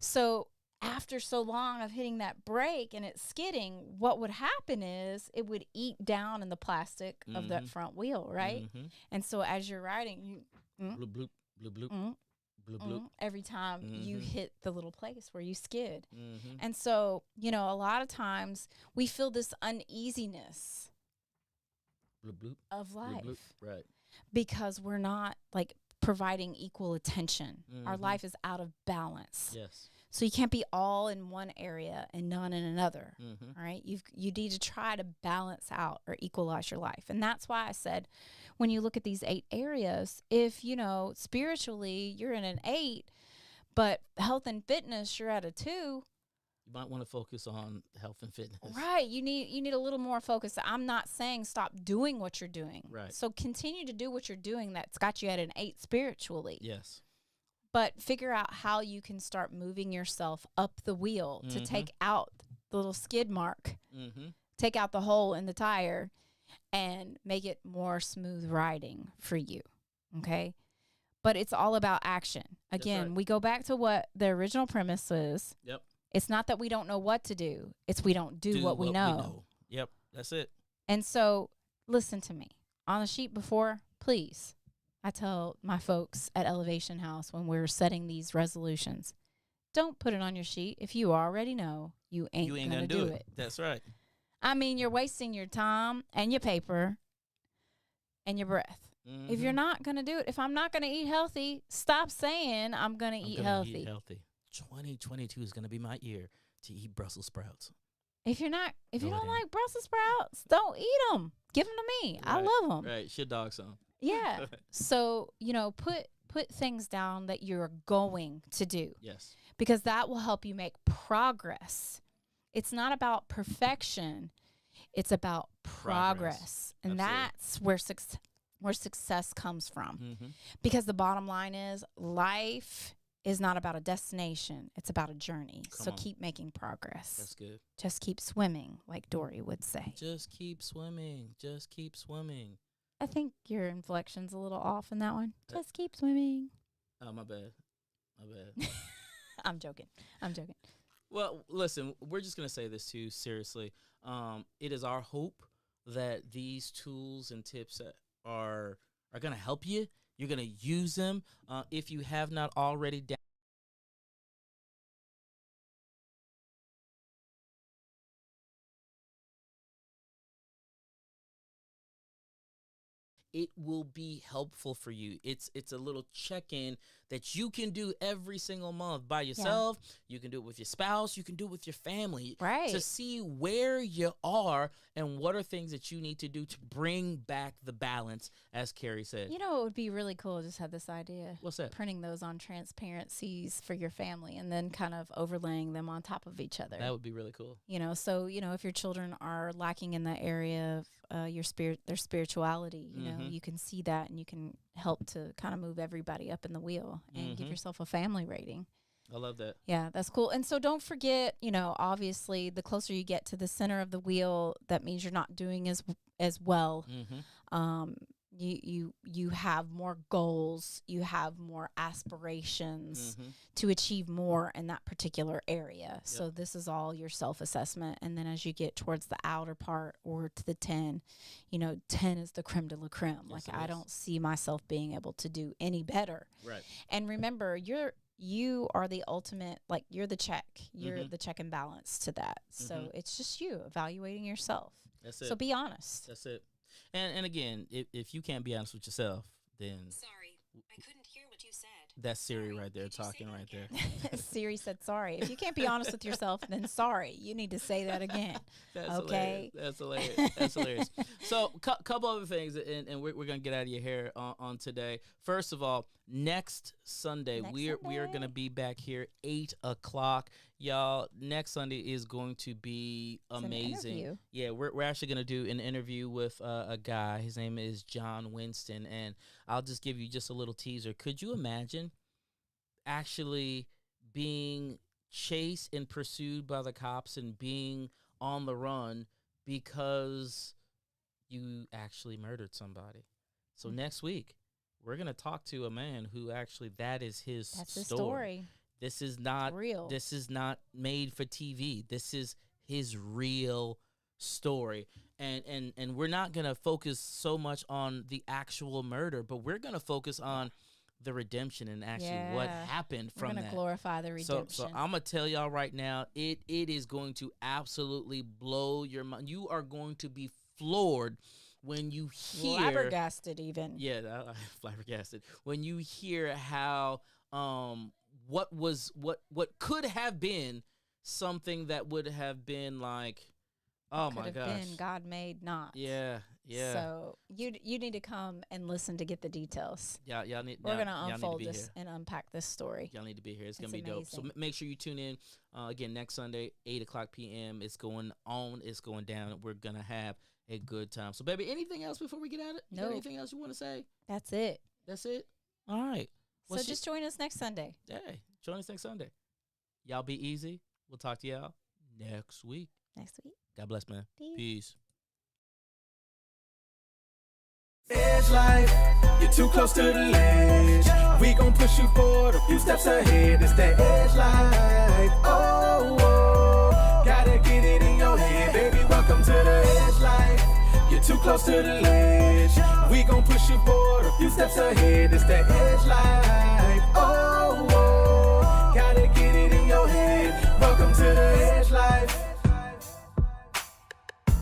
So after so long of hitting that brake and it skidding, what would happen is it would eat down in the plastic of that front wheel, right? And so as you're riding, you bloop, bloop. Bloop, bloop. Bloop, bloop. Every time you hit the little place where you skid. And so, a lot of times we feel this uneasiness bloop, bloop. of life. Bloop, bloop. Right. Because we're not like providing equal attention. Our life is out of balance. Yes. So you can't be all in one area and none in another. All right. You need to try to balance out or equalize your life. And that's why I said, when you look at these 8 areas, if, spiritually you're in an 8, but health and fitness, you're at a 2. You might want to focus on health and fitness. Right. You need a little more focus. I'm not saying stop doing what you're doing. Right. So continue to do what you're doing that's got you at an 8 spiritually. Yes. But figure out how you can start moving yourself up the wheel to take out the little skid mark, take out the hole in the tire, and make it more smooth riding for you, okay? But it's all about action. Again, we go back to what the original premise is. Yep. It's not that we don't know what to do. It's we don't do what we know. Yep, that's it. And so, listen to me. On the sheet before, please, I tell my folks at Elevation House when we're setting these resolutions, don't put it on your sheet if you already know you ain't gonna do it. That's right. I mean, you're wasting your time and your paper and your breath. If you're not going to do it, if I'm not going to eat healthy, stop saying I'm going to eat healthy. 2022 is going to be my year to eat Brussels sprouts. If you don't like Brussels sprouts, don't eat them. Give them to me. Right. I love them. Right. Shit dog some. Yeah. So, put things down that you're going to do. Yes. Because that will help you make progress. It's not about perfection. It's about progress. And that's where success comes from. Because the bottom line is life is not about a destination. It's about a journey. So keep making progress. That's good. Just keep swimming, like Dory would say. Just keep swimming. Just keep swimming. I think your inflection's a little off in that one. Just keep swimming. Oh, my bad. My bad. I'm joking. Well, listen, we're just going to say this too, seriously. It is our hope that these tools and tips are going to help you. You're going to use them. If you have not already it will be helpful for you. It's a little check-in that you can do every single month by yourself. Yeah. You can do it with your spouse. You can do it with your family. Right. To see where you are and what are things that you need to do to bring back the balance, as Carrie said. You know, it would be really cool. I just had this idea. What's that? Printing those on transparencies for your family and then kind of overlaying them on top of each other. That would be really cool. So, if your children are lacking in that area of their spirituality, you know, you can see that and you can help to kind of move everybody up in the wheel and give yourself a family rating. I love that. Yeah, that's cool. And so don't forget, obviously the closer you get to the center of the wheel, that means you're not doing as well. you have more goals, you have more aspirations to achieve more in that particular area. So this is all your self-assessment. And then as you get towards the outer part or to the 10, 10 is the creme de la creme. Yes, like I don't see myself being able to do any better. Right. And remember, you are the ultimate, like you're the check. You're the check and balance to that. So it's just you evaluating yourself. That's it. So be honest. That's it. And again, if you can't be honest with yourself, then sorry, I couldn't hear what you said. That's Siri right there talking right there. Siri said sorry. If you can't be honest with yourself, then sorry. You need to say that again. That's okay. Hilarious. That's hilarious. So, couple other things, and we're gonna get out of your hair on today. First of all, next Sunday we are gonna be back here 8:00. Y'all, next Sunday is going to be amazing. Yeah, we're actually going to do an interview with a guy. His name is John Winston, and I'll just give you just a little teaser. Could you imagine actually being chased and pursued by the cops and being on the run because you actually murdered somebody? So next week, we're going to talk to a man who actually that's his story. This is not real. This is not made for TV. This is his real story. And we're not going to focus so much on the actual murder, but we're going to focus on the redemption and actually what happened from that. We're going to glorify the redemption. So I'm going to tell y'all right now, it is going to absolutely blow your mind. You are going to be floored when you hear. Flabbergasted even. Yeah, flabbergasted. When you hear how what could have been something that would have been like, oh my gosh, been God made not. Yeah. So you need to come and listen to get the details. Yeah, y'all need. We're gonna unfold this and unpack this story. Y'all need to be here. It's gonna be dope. So make sure you tune in again next Sunday, 8:00 p.m. It's going on. It's going down. We're gonna have a good time. So, baby, anything else before we get at it? No. Anything else you want to say? That's it. That's it. All right. So just join us next Sunday. Hey, join us next Sunday. Y'all be easy. We'll talk to y'all next week. God bless, man. Peace. Edge life, you're too close to the ledge. We gon' push you forward a few steps ahead. It's that edge life. Oh, gotta get it in your head, baby. Welcome to the edge life. You're too close to the ledge. We gon' push you forward a few steps ahead. It's that edge life. Oh.